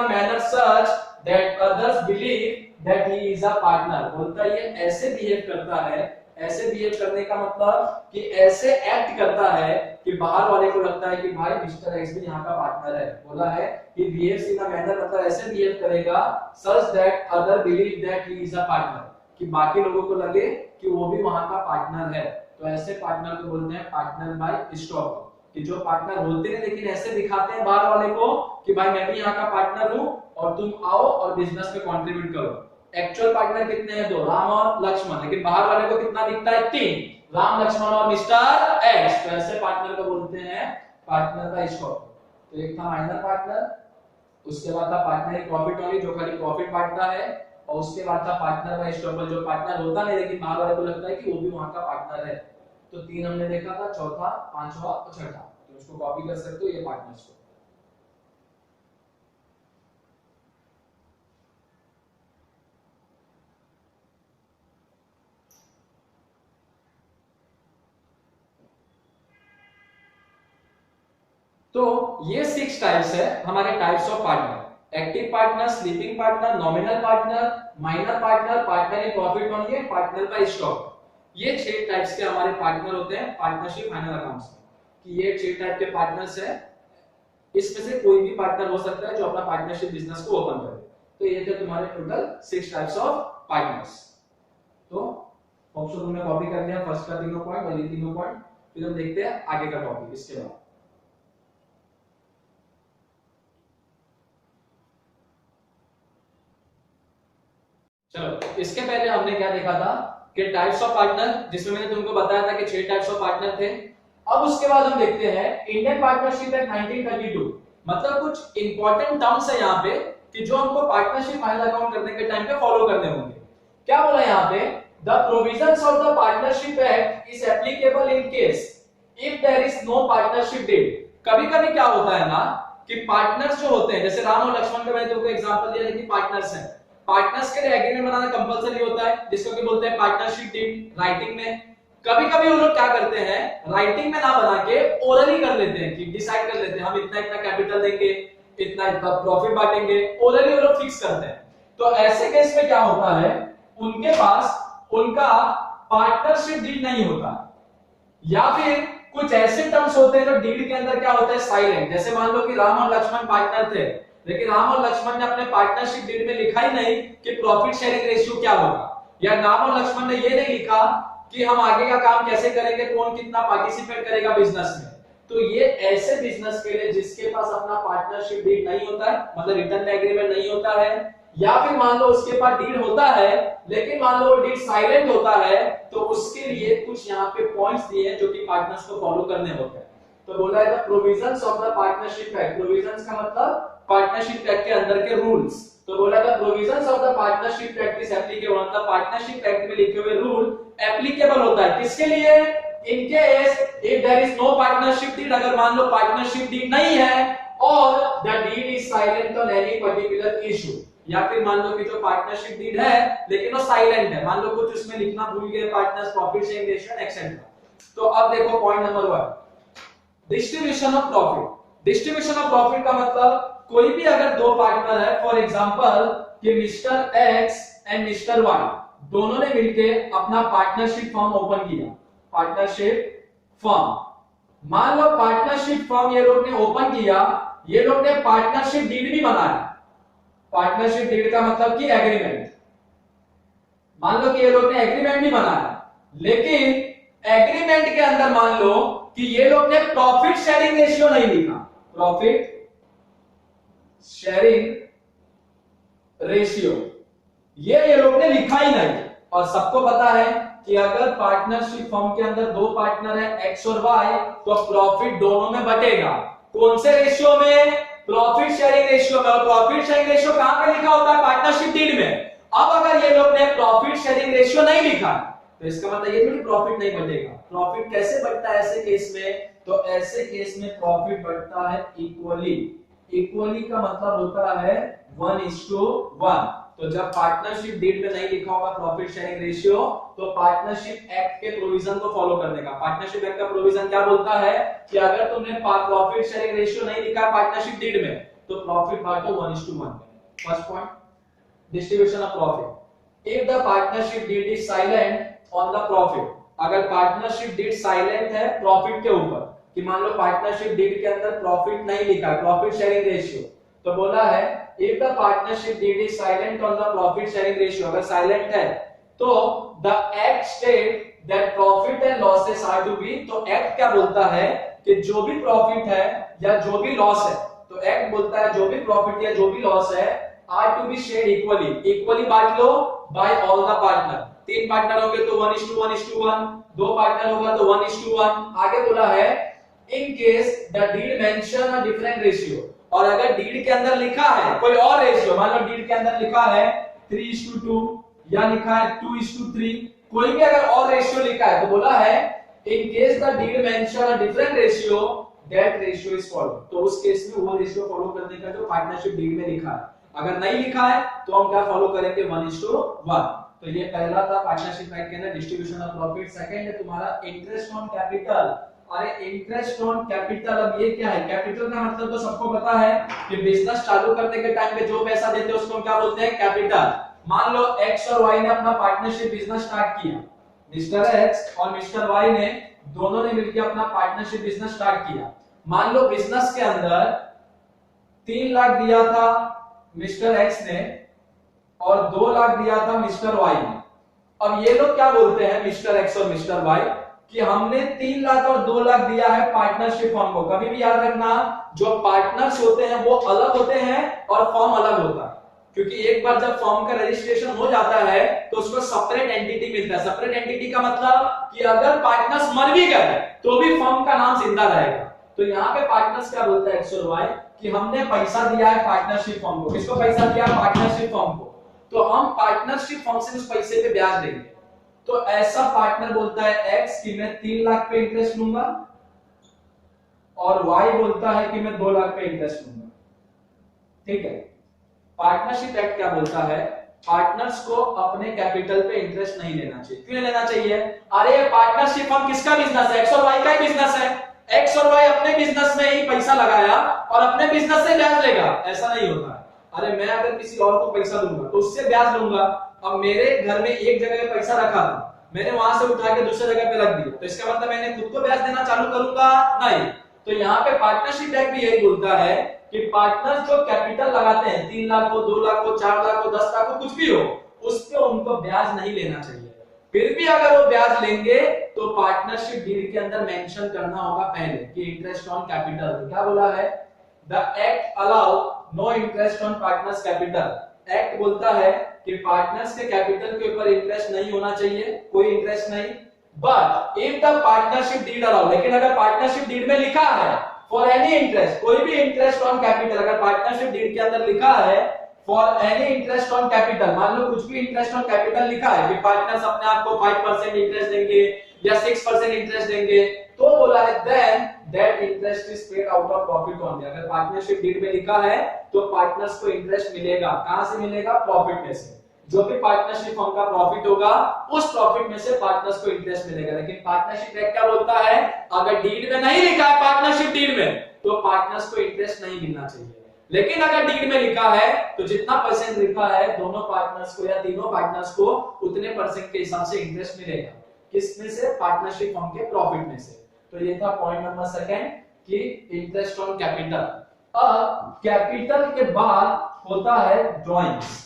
manner such that others believe that he is a partner, बोलता है ये ऐसे बिहेव करता है, ऐसे बिहेव करने का मतलब कि ऐसे एक्ट करता है कि बाहर वाले को लगता है कि भाई मिस्टर एक्स भी यहाँ का पार्टनर है। बोला है he behaves in a manner, मतलब ऐसे बिहेव करेगा such that other believe that he is a partner, कि बाकी लोगों को लगे कि वो भी वहां का पार्टनर है। तो ऐसे पार्टनर को बोलते हैं पार्टनर बाय एस्टॉपल, कि जो पार्टनर होते हैं लेकिन ऐसे दिखाते हैं बाहर वाले को कि भाई मैं भी यहाँ का पार्टनर हूँ और तुम आओ और बिजनेस में कंट्रीब्यूट करो। एक्चुअल पार्टनर कितने हैं, 2, राम और लक्ष्मण, लेकिन बाहर वाले को कितना दिखता है, 3, राम, लक्ष्मण और मिस्टर एक्स। तो ऐसे पार्टनर को बोलते हैं पार्टनर बाय एस्टॉपल। तो एक था माइनर पार्टनर, उसके बाद था पार्टनर इन प्रॉफिट ओनली, जो खाली प्रॉफिट बांटता है, और उसके बाद था पार्टनर बाय एस्टॉपल, जो पार्टनर होता नहीं लेकिन बाहर वाले को लगता है कि वो भी वहां का पार्टनर है। तो 3 हमने देखा था, चौथा, पांचवा और छठा, तो इसको कॉपी कर सकते हो ये पार्टनर्स को। तो ये 6 टाइप्स है हमारे types of partner, active partner, sleeping partner, nominal partner, minor partner, partner in profit only, partner by stock. ये 6 टाइप्स के हमारे पार्टनर होते हैं पार्टनरशिप फाइनल अकाउंट्स में, कि ये 6 टाइप के पार्टनर्स है। इसमें से कोई भी पार्टनर हो सकता है जो अपना पार्टनरशिप बिजनेस को ओपन करे। तो ये थे तुम्हारे टोटल 6 टाइप्स ऑफ पार्टनर्स। तो होप सो तुमने कॉपी कर लिया फर्स्ट का 3 पॉइंट और ये 3 पॉइंट। फिर हम देखते हैं आगे का टॉपिक इसके बाद। चलो, इसके पहले हमने क्या देखा था कि टाइप्स ऑफ पार्टनर, जिसमें मैंने तुमको बताया था कि 6 टाइप्स ऑफ पार्टनर थे। अब उसके बाद हम देखते हैं इंडियन पार्टनरशिप एक्ट 1932, मतलब कुछ इंपॉर्टेंट टर्म्स है यहाँ पे कि जो हमको पार्टनरशिप फाइनल अकाउंट करने के टाइम पे फॉलो करने होंगे। क्या बोला यहाँ पे, the provisions of the partnership act is applicable in case if there is no partnership deed. कभी कभी क्या होता है ना कि पार्टनर्स जो होते हैं, जैसे राम और लक्ष्मण का मैंने तुमको एग्जांपल दिया कि पार्टनर्स हैं, पार्टनर्स के लिए एग्रीमेंट बनाना कंपलसरी होता है, जिसको कि बोलते हैं पार्टनरशिप डीड राइटिंग में। कभी कभी वो लोग क्या करते हैं, राइटिंग में ना बना के ओरली कर लेते हैं, कि डिसाइड कर लेते हैं हम इतना इतना कैपिटल देंगे, इतना इतना प्रॉफिट बांटेंगे, ओरली वो लोग फिक्स करते हैं। तो ऐसे केस में क्या होता है, उनके पास उनका पार्टनरशिप डीड नहीं होता, या फिर कुछ ऐसे टर्म्स होते हैं जो डीड के अंदर क्या होता है, साइलेंट। जैसे मान लो कि राम और लक्ष्मण पार्टनर थे, लेकिन राम और लक्ष्मण ने अपने पार्टनरशिप डीड में लिखा ही नहीं कि प्रॉफिट शेयरिंग रेशियो क्या होगा, या राम और लक्ष्मण ने ये नहीं लिखा कि हम आगे का काम कैसे करेंगे, कौन कितना पार्टिसिपेट करेगा बिजनेस में। तो ये ऐसे बिजनेस के लिए जिसके पास अपना पार्टनरशिप डीड नहीं होता है, मतलब रिटर्न एग्रीमेंट नहीं होता है, या फिर मान लो उसके पास डीड होता है लेकिन मान लो वो डीड साइलेंट होता है, तो उसके लिए कुछ यहाँ पे पॉइंट्स दिए हैं जो कि पार्टनर्स को फॉलो करने होते हैं। तो बोला है the provisions of the partnership act, provisions का मतलब पार्टनरशिप एक्ट के अंदर के रूल्स। तो बोला था provisions of the partnership act is applicable, मतलब पार्टनरशिप एक्ट में लिखे हुए रूल एप्लीकेबल होता है किसके लिए, in case if there is no partnership deed, अगर मान लो पार्टनरशिप डीड नहीं है और the deed is silent on any particular issue, या फिर मान लो कि जो पार्टनरशिप डीड है लेकिन वो साइलेंट है, मान लो कुछ उसमें लिखना भूल गए, partners profit sharing ratio etcetera. तो अब देखो point number 1, distribution of profit. Distribution of profit का मतलब कोई भी अगर दो पार्टनर है, फॉर एग्जांपल कि mister X and mister Y दोनों ने मिलके अपना पार्टनरशिप फर्म ओपन किया, पार्टनरशिप फर्म। मान लो पार्टनरशिप फर्म ये लोग ने ओपन किया, ये लोग ने पार्टनरशिप डीड भी बनाया। पार्टनरशिप डीड का मतलब कि एग्रीमेंट, मान लो कि ये लोग ने एग्रीमेंट भी बनाया, लेकिन एग्रीमेंट के अंदर मान लो कि ये लोग ने प्रॉफिट शेयरिंग रेशियो नहीं लिखा, प्रॉफिट शेयरिंग रेशियो ये लोग ने लिखा ही नहीं। और सबको पता है कि अगर पार्टनरशिप फर्म के अंदर दो पार्टनर है एक्स और वाई, तो प्रॉफिट दोनों में बटेगा। कौन से रेशियो में, प्रॉफिट शेयरिंग रेशियो में। और प्रॉफिट शेयरिंग रेशियो कहां पे लिखा होता है, पार्टनरशिप डीड में। अब अगर ये लोग ने प्रॉफिट शेयरिंग रेशियो नहीं लिखा तो इसका मतलब ये थोड़ी प्रॉफिट नहीं बटेगा। प्रॉफिट कैसे बढ़ता है ऐसे केस में, तो ऐसे केस में प्रॉफिट बढ़ता है इक्वली। इक्वली का मतलब होता है 1:1। तो जब पार्टनरशिप डीड में नहीं लिखा होगा प्रॉफिट शेयरिंग रेशियो, तो पार्टनरशिप एक्ट के प्रोविजन को फॉलो करने का। पार्टनरशिप एक्ट का प्रोविजन क्या बोलता है कि अगर तुमने प्रॉफिट शेयरिंग रेशियो नहीं लिखा पार्टनरशिप डीड में, तो प्रॉफिट बांटो 1:1। First point, distribution of profit. If the partnership deed is silent on the profit, अगर पार्टनरशिप डीड साइलेंट है प्रॉफिट के ऊपर, कि मान लो पार्टनरशिप डीड के अंदर प्रॉफिट नहीं लिखा, प्रॉफिट शेयरिंग रेशियो, तो बोला है if the partnership deed is silent on the profit sharing ratio, अगर साइलेंट है तो the act state that profit and losses are to be, तो एक्ट क्या बोलता है कि जो भी प्रॉफिट है या जो भी लॉस है, तो एक्ट बोलता है जो भी प्रॉफिट या जो भी लॉस है are to be shared equally, equally बांट लो by all the partner. 3 partner होंगे तो 1:1:1, 2 पार्टनर होगा तो 1:1। आगे बोला है in case the deed mention a different ratio, और अगर डीड के अंदर लिखा है कोई और रेशियो, मान लो डीड के अंदर लिखा है 3:2 या लिखा है 2:3, कोई भी अगर और रेशियो लिखा है, तो बोला है in case the deed mention a different ratio that ratio is follow, तो उस केस में वो रेशियो फॉलो करने का जो पार्टनरशिप डीड में लिखा है। अगर नहीं लिखा है तो हम क्या फॉलो करेंगे 1:1। तो ये पहला था पार्टनरशिप एक्ट के अंदर डिस्ट्रीब्यूशन ऑफ प्रॉफिट। सेकंड है तुम्हारा इंटरेस्ट ऑन कैपिटल। अरे इंटरेस्ट ऑन कैपिटल, अब ये क्या है, कैपिटल का मतलब तो सबको पता है कि बिजनेस चालू करने के टाइम पे जो पैसा देते हैं उसको हम क्या बोलते हैं, कैपिटल। मान लो एक्स और वाई ने अपना पार्टनरशिप बिजनेस स्टार्ट किया, मिस्टर एक्स और मिस्टर वाई ने दोनों ने मिलकर अपना पार्टनरशिप बिजनेस स्टार्ट किया। मान लो बिजनेस के अंदर 3 लाख दिया था मिस्टर एक्स ने और 2 लाख दिया था मिस्टर वाई ने। अब ये लोग क्या बोलते हैं मिस्टर एक्स और मिस्टर वाई कि हमने 3 लाख और 2 लाख दिया है पार्टनरशिप फर्म को। कभी भी याद रखना जो पार्टनर्स होते हैं वो अलग होते हैं और फर्म अलग होता है, क्योंकि एक बार जब फर्म का रजिस्ट्रेशन हो जाता है तो उसको सेपरेट एंटिटी मिलता है। सेपरेट एंटिटी का मतलब कि अगर पार्टनर्स मर भी गए तो भी फर्म का नाम जिंदा रहेगा। तो यहाँ पे पार्टनर्स क्या बोलता है एक्स और वाई कि हमने पैसा दिया है पार्टनरशिप फर्म को। किसको पैसा दिया है, पार्टनरशिप फर्म को, तो हम पार्टनरशिप फर्म से उस पैसे पे ब्याज देंगे। तो ऐसा पार्टनर बोलता है एक्स कि मैं 3 लाख पे इंटरेस्ट लूंगा और वाई बोलता है कि मैं 2 लाख पे इंटरेस्ट लूंगा। ठीक है। पार्टनरशिप एक्ट क्या बोलता है पार्टनर्स को अपने कैपिटल पे इंटरेस्ट नहीं लेना चाहिए। क्यों लेना चाहिए? अरे पार्टनरशिप फर्म किसका बिजनेस है? एक्स और वाई का ही बिजनेस है। एक्स और वाई अपने बिजनेस में ही पैसा लगाया और अपने बिजनेस से ब्याज लेगा, ऐसा नहीं होता है। अरे मैं अगर किसी और को पैसा दूंगा तो उससे ब्याज लूंगा। अब मेरे घर में एक जगह पे पैसा रखा था, मैंने वहां से उठा के दूसरी जगह पे रख दिया, तो इसका मतलब मैंने खुद को ब्याज देना चालू करूंगा? नहीं। तो यहाँ पे पार्टनरशिप एक्ट भी यही बोलता है कि पार्टनर जो कैपिटल लगाते हैं, 3 लाख हो, 2 लाख हो, 4 लाख हो, 10 लाख हो, कुछ भी हो, उस पे उनको ब्याज नहीं लेना चाहिए। फिर भी अगर वो ब्याज लेंगे तो पार्टनरशिप डीड के अंदर मेंशन करना होगा पहले कि इंटरेस्ट ऑन कैपिटल। तो क्या बोला है? The act allow no interest on partners capital. Act बोलता है कि पार्टनर्स के कैपिटल के ऊपर इंटरेस्ट नहीं होना चाहिए, कोई इंटरेस्ट नहीं। But if the partnership deed allow, लेकिन अगर पार्टनरशिप डीड में लिखा है फॉर एनी इंटरेस्ट, कोई भी इंटरेस्ट ऑन कैपिटल, अगर पार्टनरशिप डीड के अंदर लिखा है for any interest on capital, मान लो कुछ भी इंटरेस्ट ऑन कैपिटल लिखा है कि पार्टनर्स अपने आप को 5% इंटरेस्ट देंगे या 6% इंटरेस्ट देंगे, तो बोला है then that interest is paid out of profit only. अगर पार्टनरशिप डीड में लिखा है तो पार्टनर्स को इंटरेस्ट मिलेगा। कहां से मिलेगा? प्रॉफिट में से। जो भी पार्टनरशिप फर्म का प्रॉफिट होगा उस प्रॉफिट में से पार्टनर्स को इंटरेस्ट मिलेगा। लेकिन पार्टनरशिप एक्ट क्या बोलता है? अगर डीड में नहीं लिखा है पार्टनरशिप डीड में तो पार्टनर्स को इंटरेस्ट नहीं मिलना चाहिए। लेकिन अगर डीड में लिखा है तो जितना परसेंट लिखा है दोनों पार्टनर्स को या तीनों पार्टनर्स को उतने परसेंट के हिसाब से इंटरेस्ट मिलेगा। किसमें से? पार्टनरशिप फर्म के प्रॉफिट में से। तो ये था पॉइंट नंबर सेकंड कि इंटरेस्ट ऑन कैपिटल। अब कैपिटल के बाद होता है ड्राइंग्स।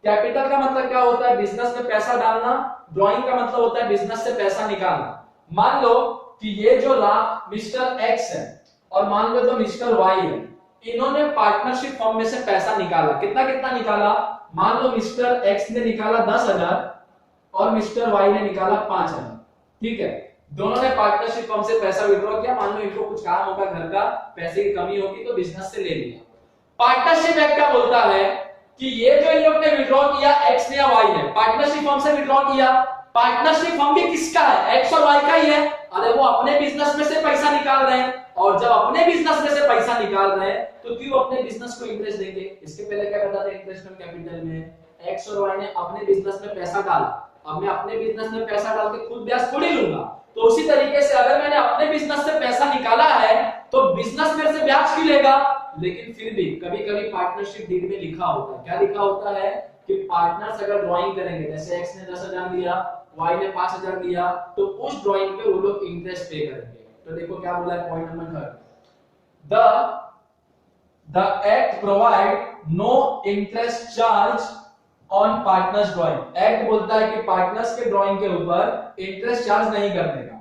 कैपिटल का मतलब क्या होता है? बिजनेस में पैसा डालना। ड्राइंग का मतलब होता है बिजनेस से पैसा निकालना। मान लो कि ये जो मिस्टर एक्स है और मान लो जो मिस्टर वाई है, इन्होंने पार्टनरशिप फर्म में से पैसा निकाला। कितना कितना निकाला? मान लो मिस्टर एक्स ने निकाला 10,000 और मिस्टर वाई ने निकाला 5,000। ठीक है, दोनों ने पार्टनरशिप फर्म से पैसा विड्रॉ किया। मान लो इनको कुछ काम होगा, घर का पैसे की कमी होगी तो बिजनेस से ले लिया। पार्टनरशिप एक्ट क्या बोलता है कि ये जो इन लोग ने विड्रॉ किया, एक्स ने या वाई ने पार्टनरशिप फर्म से विड्रॉ किया, पार्टनरशिप फर्म भी किसका है? एक्स और वाई का ही है। अरे वो अपने बिजनेस में से पैसा निकाल रहे हैं, और जब अपने बिजनेस में से पैसा निकाल रहे हैं तो क्यों अपने बिजनेस को इंटरेस्ट देंगे? इसके पहले क्या करता था इंटरेस्ट ऑन कैपिटल में? एक्स और वाई ने अपने बिजनेस में पैसा डाला, अब मैं अपने बिजनेस में पैसा डाल के खुद ब्याज थोड़ी लूंगा। तो उसी तरीके से अगर मैंने अपने बिजनेस से पैसा निकाला है तो बिजनेस मेरे से ब्याज क्यों लेगा? लेकिन फिर भी कभी-कभी पार्टनरशिप डीड में लिखा होता है, क्या लिखा होता है कि पार्टनर्स अगर ड्राइंग करेंगे, जैसे एक्स ने 10,000 दिया, वाई ने 5,000 दिया, तो उस ड्राइंग पे वो लोग इंटरेस्ट पे करेंगे। तो देखो क्या बोला है point number 3, the act provide no interest charge on partners drawing। Act बोलता है कि पार्टनर्स के ड्राइंग के ऊपर इंटरेस्ट चार्ज नहीं करने का।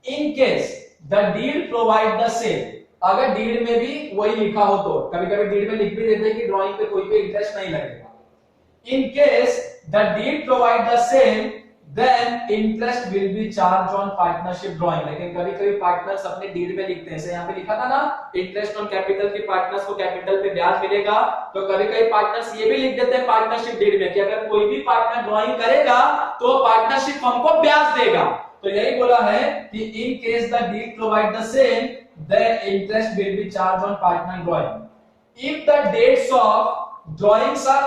In case the deed provide the same, अगर डीड में भी वही लिखा हो तो, कभी-कभी डीड में लिख भी देते हैं कि ड्राइंग पे कोई भी इंटरेस्ट नहीं लगेगा। In case the deed provide the same then interest will be charged on partnership drawing। लेकिन कभी-कभी पार्टनर्स अपने डीड में लिखते हैं, जैसे यहाँ पे लिखा था ना इंटरेस्ट ऑन कैपिटल की पार्टनर्स को कैपिटल पे ब्याज मिलेगा, तो कभी-कभी पार्टनर्स ये भी लिख देते हैं पार्टनरशिप डीड में कि अगर कोई भी पार्टनर ड्राइंग करेगा तो पार्टनरशिप फर्म को ब्याज देगा। तो यही बोला है कि in case the deed provide the same then interest will be charged on partner drawing। if the dates of drawings are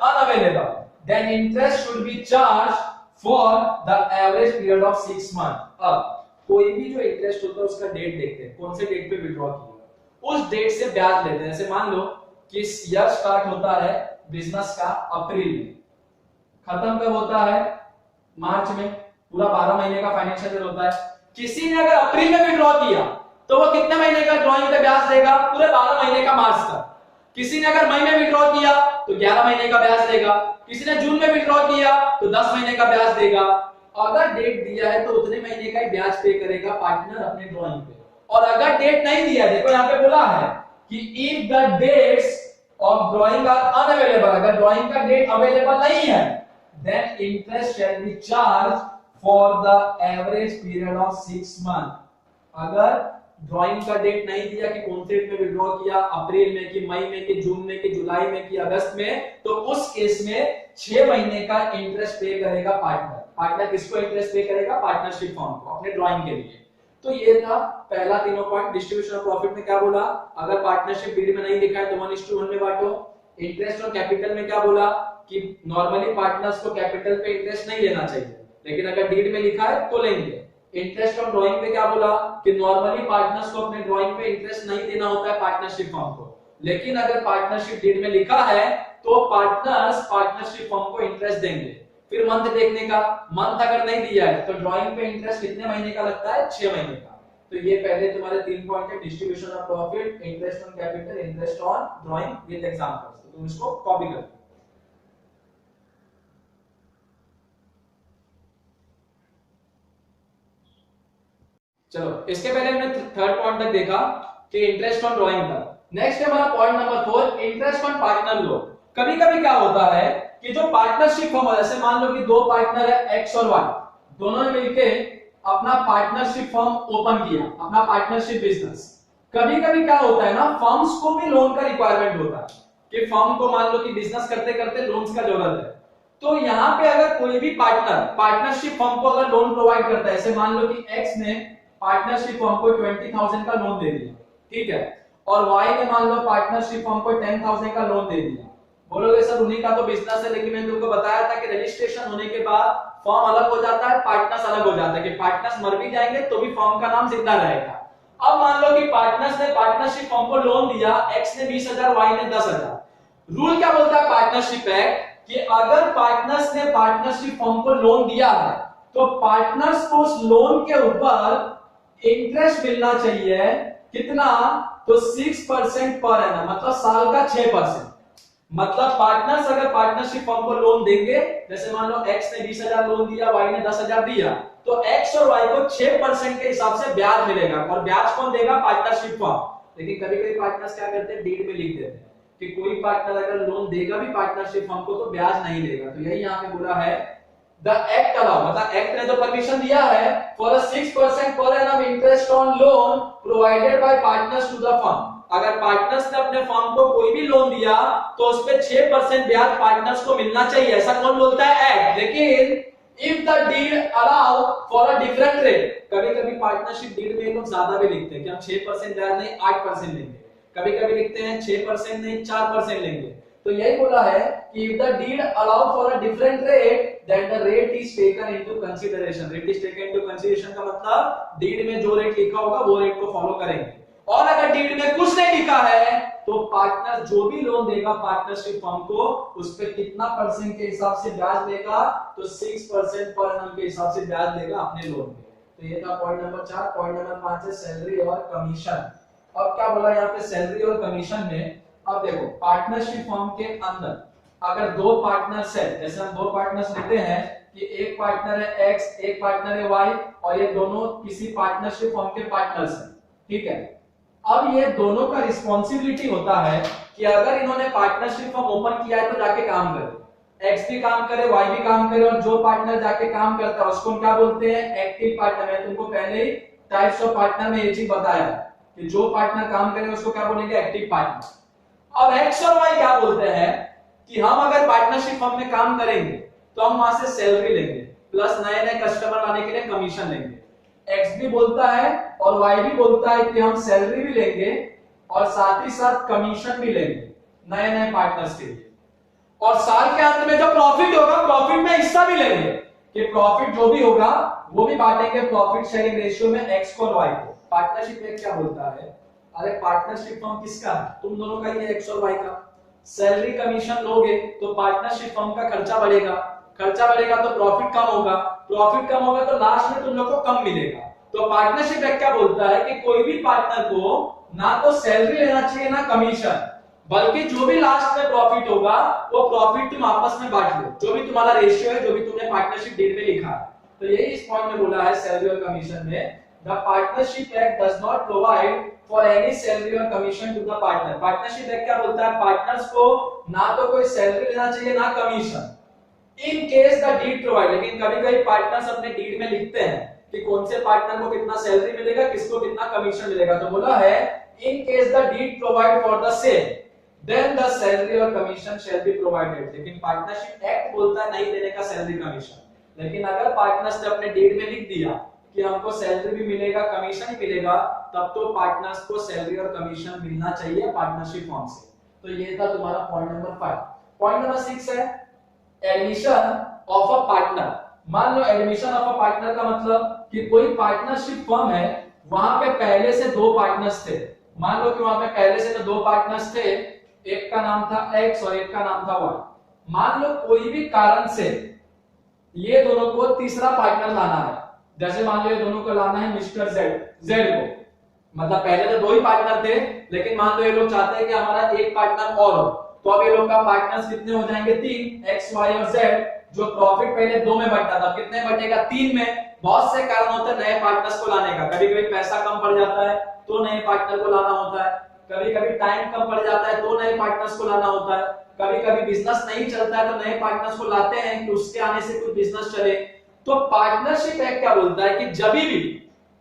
unavailable then interest should be charged for the average period of 6 months। अब कोई भी जो interest होता है उसका date देखते हैं, कौन से डेट पे विड्रॉ किया, उस डेट से ब्याज लेते हैं। जैसे मान लो कि ईयर स्टार्ट होता है बिजनेस का अप्रैल में, खत्म कब होता है? मार्च में। पूरा 12 महीने का फाइनेंशियल ईयर होता है। किसी ने अगर अप्रैल में विड्रॉ किया तो वो कितने महीने का ड्राइंग पे ब्याज देगा? पूरे 12 महीने का, मार्च तक। किसी ने अगर मई में विड्रॉ किया तो 11 महीने का ब्याज देगा। किसी ने जून में विड्रॉ किया तो 10 महीने का ब्याज देगा। अगर डेट दिया है तो उतने महीने का ही ब्याज पे करेगा पार्टनर अपने ड्राइंग पे। और अगर डेट नहीं दिया, देखो यहाँ पे बोला है कि if the dates of drawing are unavailable, अगर ड्राइंग का डेट अवेलेबल नहीं है then interest shall be charge for the average period of 6 month. अगर ड्राइंग का डेट नहीं दिया कि कौन से डेट में विड्रॉ किया, अप्रैल में कि मई में कि जून में कि जुलाई में कि अगस्त में, तो उस केस में 6 महीने का इंटरेस्ट पे करेगा पार्टनर। पार्टनर किसको इंटरेस्ट पे करेगा? पार्टनरशिप फर्म को, अपने ड्राइंग के लिए। तो ये था पहला तीनों पॉइंट। डिस्ट्रीब्यूशन ऑफ प्रॉफिट में क्या बोला? अगर पार्टनरशिप डीड में नहीं लिखा है तो 1:1 में बांटो। इंटरेस्ट ऑन कैपिटल में क्या बोला? कि नॉर्मली पार्टनर्स को कैपिटल पे इंटरेस्ट नहीं लेना चाहिए, लेकिन अगर डीड में लिखा है तो लेंगे। इंटरेस्ट ऑन ड्राइंग पे क्या बोला कि नॉर्मली पार्टनर्स को अपने ड्राइंग पे इंटरेस्ट नहीं देना होता है पार्टनरशिप फर्म को, लेकिन अगर पार्टनरशिप डीड में लिखा है तो पार्टनर्स पार्टनरशिप फर्म को इंटरेस्ट देंगे। फिर मंथ देखने का, मंथ अगर नहीं दिया है तो ड्राइंग पे इंटरेस्ट कितने महीने का लगता है, 6 महीने का। तो ये पहले तुम्हारे 3 पॉइंट है, distribution of profit, interest on capital, interest on drawing with examples. तो तुम इसको कॉपी कर लो। चलो इसके पहले हमने थर्ड पॉइंट तक देखा कि इंटरेस्ट ऑन ड्राइंग तक। नेक्स्ट है हमारा point number 4, interest on partner loan. कभी कभी क्या होता है कि जो पार्टनरशिप फर्म है, जैसे मान लो कि दो पार्टनर है एक्स और वाई, दोनों ने मिलके अपना पार्टनरशिप फर्म ओपन किया, अपना पार्टनरशिप बिजनेस। कभी कभी क्या होता है ना, फर्म्स को भी लोन का रिक्वायरमेंट होता है कि फर्म को मान लो कि बिजनेस करते करते लोन्स का जरूरत है। तो यहाँ पे अगर कोई भी पार्टनर पार्टनरशिप फर्म को अगर लोन प्रोवाइड करता है, जैसे मान लो कि एक्स ने पार्टनरशिप फर्म को 20,000 का लोन दे दिया, ठीक है, और वाई ने मान लो पार्टनरशिप फर्म को 10,000 का लोन दे दिया। बोलोगे सर उन्हीं का तो बिजनेस है, लेकिन मैंने तुमको बताया था कि रजिस्ट्रेशन होने के बाद फर्म अलग हो जाता है, पार्टनर्स अलग हो जाता है, कि पार्टनर्स मर भी जाएंगे तो भी फर्म का नाम जिंदा रहेगा। अब मान लो कि पार्टनर्स ने पार्टनरशिप फर्म को लोन दिया, एक्स ने 20,000, वाई ने 10,000। रूल क्या बोलता है पार्टनरशिप एक्ट कि अगर पार्टनर्स ने पार्टनरशिप फर्म को लोन दिया है तो पार्टनर्स को उस लोन के ऊपर इंटरेस्ट मिलना चाहिए। कितना? तो 6% पर एनम, मतलब साल का 6%। मतलब पार्टनर्स अगर पार्टनरशिप फर्म को लोन देंगे, जैसे मान लो एक्स ने 20,000 लोन दिया, वाई ने 10,000 दिया, तो एक्स और वाई को 6% के हिसाब से ब्याज मिलेगा। और ब्याज कौन देगा? Partnership firm. लेकिन कभी कभी पार्टनर्स क्या करते हैं, डीड में लिख देते हैं कि कोई पार्टनर अगर लोन देगा भी पार्टनरशिप फर्म को तो ब्याज नहीं देगा। तो यही यहाँ पे बोला है द एक्ट अलाउ, मतलब एक्ट ने तो परमिशन दिया है for a 6% per annum interest on loan provided by partners to the firm. अगर पार्टनर्स ने अपने फर्म को कोई भी लोन दिया तो उस पे 6% ब्याज पार्टनर्स को मिलना चाहिए, ऐसा कौन बोलता है? एक्ट। लेकिन if the deed allow for a different rate, कभी कभी पार्टनरशिप डीड में लोग ज्यादा भी लिखते हैं कि हम 6% ब्याज नहीं 8% लेंगे, कभी कभी लिखते हैं 6% नहीं 4% लेंगे। तो यही बोला है कि if the deed allow for a different rate then the rate is taken into consideration। rate is taken into consideration का मतलब डीड में जो रेट लिखा होगा वो रेट को फॉलो करेंगे। और अगर डीड में कुछ नहीं लिखा है तो पार्टनर जो भी लोन देगा पार्टनरशिप फर्म को, उस पे कितना परसेंट के हिसाब से ब्याज देगा? तो 6% पर एनम के हिसाब से ब्याज देगा अपने लोन पे। तो ये था पॉइंट नंबर 4। पॉइंट नंबर 5 है सैलरी और कमीशन। अब क्या बोला यहाँ पे सैलरी और कमीशन में? अब देखो पार्टनरशिप फर्म के अंदर अगर दो पार्टनर्स है, जैसे हम दो पार्टनर्स लेते हैं कि एक पार्टनर है एक्स, एक पार्टनर है वाई, और ये दोनों किसी पार्टनरशिप फर्म के पार्टनर्स हैं, ठीक है। अब ये दोनों का रिस्पॉन्सिबिलिटी होता है कि अगर इन्होंने पार्टनरशिप फर्म ओपन किया है तो जाके काम करे, एक्स भी काम करे, वाई भी काम करे, और जो पार्टनर जाके काम करता है उसको हम क्या बोलते हैं? Active partner. मैंने तुमको पहले ही टाइप्स ऑफ पार्टनर में ये चीज बताया कि जो पार्टनर काम करे उसको क्या बोलेंगे? Active partner. अब एक्स और वाई क्या बोलते हैं कि हम अगर पार्टनरशिप फर्म में काम करेंगे तो हम वहां से सैलरी लेंगे प्लस नए नए कस्टमर लाने के लिए कमीशन लेंगे। एक्स भी बोलता है और वाई भी बोलता है कि हम सैलरी भी लेंगे और साथ ही साथ कमीशन भी लेंगे नए नए पार्टनर्स के लिए, और साल के अंत में जो प्रॉफिट होगा प्रॉफिट में हिस्सा भी लेंगे कि प्रॉफिट जो भी होगा वो भी बांटेंगे प्रॉफिट शेयरिंग रेशियो में एक्स को और वाई को। पार्टनरशिप में क्या बोलता है? अरे पार्टनरशिप फर्म किसका है? तुम दोनों का ही है, एक्स और वाई का। सैलरी कमीशन लोगे तो पार्टनरशिप फर्म का खर्चा बढ़ेगा, खर्चा बढ़ेगा तो प्रॉफिट कम होगा, प्रॉफिट कम होगा तो लास्ट में तुम लोग को कम मिलेगा। तो पार्टनरशिप एक्ट क्या बोलता है कि कोई भी पार्टनर को ना तो सैलरी लेना चाहिए ना कमीशन, बल्कि जो भी लास्ट में प्रॉफिट होगा वो प्रॉफिट तुम आपस में बांट लो, जो भी तुम्हारा रेशियो है, जो भी तुमने पार्टनरशिप डीड में लिखा है। तो यही इस पॉइंट में बोला है सैलरी और कमीशन में, the partnership act does not provide for any salary और commission to the partner. Partnership act क्या बोलता है? पार्टनर्स को ना तो कोई सैलरी लेना चाहिए ना commission, in case the deed provide. लेकिन कभी कभी पार्टनर्स अपने डीड में लिखते हैं कि कौन से पार्टनर को कितना सैलरी मिलेगा, किसको कितना कमीशन मिलेगा। तो बोला है in case the deed provide for the same then the salary और कमीशन शैल बी प्रोवाइडेड। लेकिन पार्टनरशिप एक्ट बोलता है नहीं देने का सैलरी कमीशन। लेकिन अगर पार्टनर्स ने अपने डीड में लिख दिया कि हमको सैलरी भी मिलेगा कमीशन ही मिलेगा, तब तो पार्टनर्स को सैलरी और कमीशन मिलना चाहिए पार्टनरशिप फॉर्म से। तो ये था तुम्हारा पॉइंट नंबर 5। पॉइंट नंबर 6 है एडमिशन ऑफ अ पार्टनर। मान लो एडमिशन ऑफ अ पार्टनर का मतलब कि कोई पार्टनरशिप फर्म है, वहां पे पहले से दो पार्टनर्स थे। मान लो कि वहां पे पहले से तो दो पार्टनर्स थे, एक का नाम था एक्स और एक का नाम था वाई। मान लो कोई भी कारण से ये दोनों को तीसरा पार्टनर लाना है, जैसे मान लो ये दोनों को लाना है मिस्टर जेड को, मतलब पहले तो दो ही पार्टनर थे, लेकिन मान लो ये लोग चाहते हैं कि हमारा एक पार्टनर और हो, तो अब ये लोग का पार्टनर्स कितने हो जाएंगे? तीन, एक्स वाई और जेड। जो प्रॉफिट पहले दो में बंटता था, कितने बटेगा? तीन में। बहुत से कारण होते हैं नए पार्टनर्स को लाने का, कभी कभी पैसा कम पड़ जाता है तो नए पार्टनर को लाना होता है, कभी कभी टाइम कम पड़ जाता है तो नए पार्टनर्स को लाना होता है, कभी कभी बिजनेस नहीं चलता है तो नए पार्टनर्स को लाते हैं कि उसके आने से कुछ बिजनेस चले। तो पार्टनरशिप एक्ट क्या बोलता है कि जब भी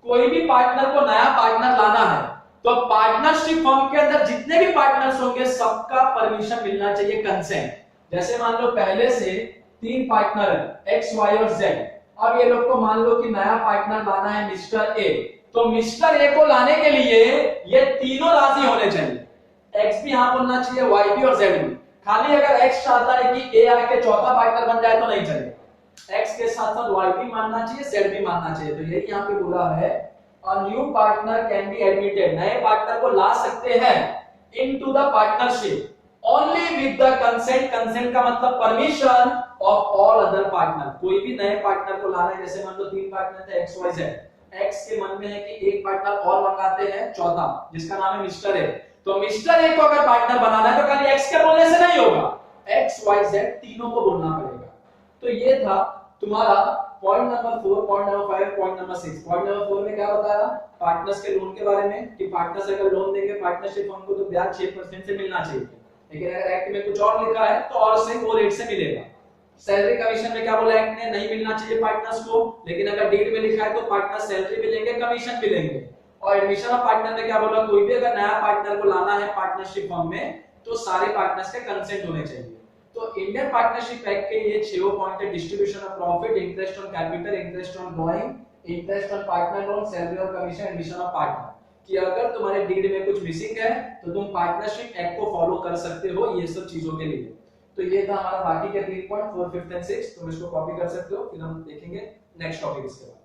कोई भी पार्टनर को नया पार्टनर लाना है तो पार्टनरशिप फर्म के अंदर जितने भी पार्टनर्स होंगे सबका परमिशन मिलना चाहिए, कंसेंट। जैसे मान लो पहले से तीन पार्टनर है, एक्स वाई और जेड। अब ये लोग को मान लो कि नया पार्टनर लाना है मिस्टर ए, तो मिस्टर ए को लाने के लिए ये तीनों राजी होने चाहिए। एक्स भी हाँ बोलना चाहिए, वाई भी और जेड भी। खाली अगर एक्स चाहता है कि ए आके चौथा पार्टनर बन जाए तो नहीं चलेगा, एक्स के साथ साथ वाई भी मानना चाहिए, जेड भी मानना चाहिए। तो यही यहाँ पे बोला है, a new partner can be admitted, नए पार्टनर को ला सकते हैं into the partnership only with the consent, consent का मतलब permission of all other partner। कोई भी नए पार्टनर को लाना है, जैसे मान लो तीन पार्टनर थे एक्स वाई जेड, एक्स के मन में है कि एक पार्टनर और मंगाते हैं चौथा, जिसका नाम है मिस्टर ए, तो मिस्टर ए को अगर पार्टनर बनाना है तो खाली एक्स के बोलने से नहीं होगा, एक्स वाई जेड तीनों को बोलना पड़ेगा। तो ये था तुम्हारा point number 4, point number 5, point number 6। Point number 4 में क्या बताया? पार्टनर्स के लोन के बारे में, कि पार्टनर्स अगर लोन देंगे पार्टनरशिप फर्म को तो ब्याज 6% से मिलना चाहिए, लेकिन अगर एक्ट में कुछ और लिखा है तो और से वो रेट से मिलेगा। सैलरी कमीशन में क्या बोला एक्ट ने? नहीं मिलना चाहिए पार्टनर्स को, लेकिन अगर डीड में लिखा है तो पार्टनर सैलरी भी लेंगे, कमीशन भी लेंगे। और एडमिशन ऑफ पार्टनर में क्या बोला? कोई भी अगर नया पार्टनर को लाना है पार्टनरशिप फर्म में तो सारे पार्टनर्स के कंसेंट होने चाहिए। तो इंडियन पार्टनरशिप एक्ट के ये 6 पॉइंट है: distribution of profit, interest on capital, interest on drawing, interest on partner loan, salary और कमीशन, एडमिशन ऑफ पार्टनर। कि अगर तुम्हारे डीड में कुछ मिसिंग है तो तुम पार्टनरशिप एक्ट को फॉलो कर सकते हो ये सब चीजों के लिए। तो ये था हमारा बाकी के 3 पॉइंट 4, 5 एंड 6, तुम इसको कॉपी कर सकते हो, फिर हम देखेंगे नेक्स्ट टॉपिक इसके बाद।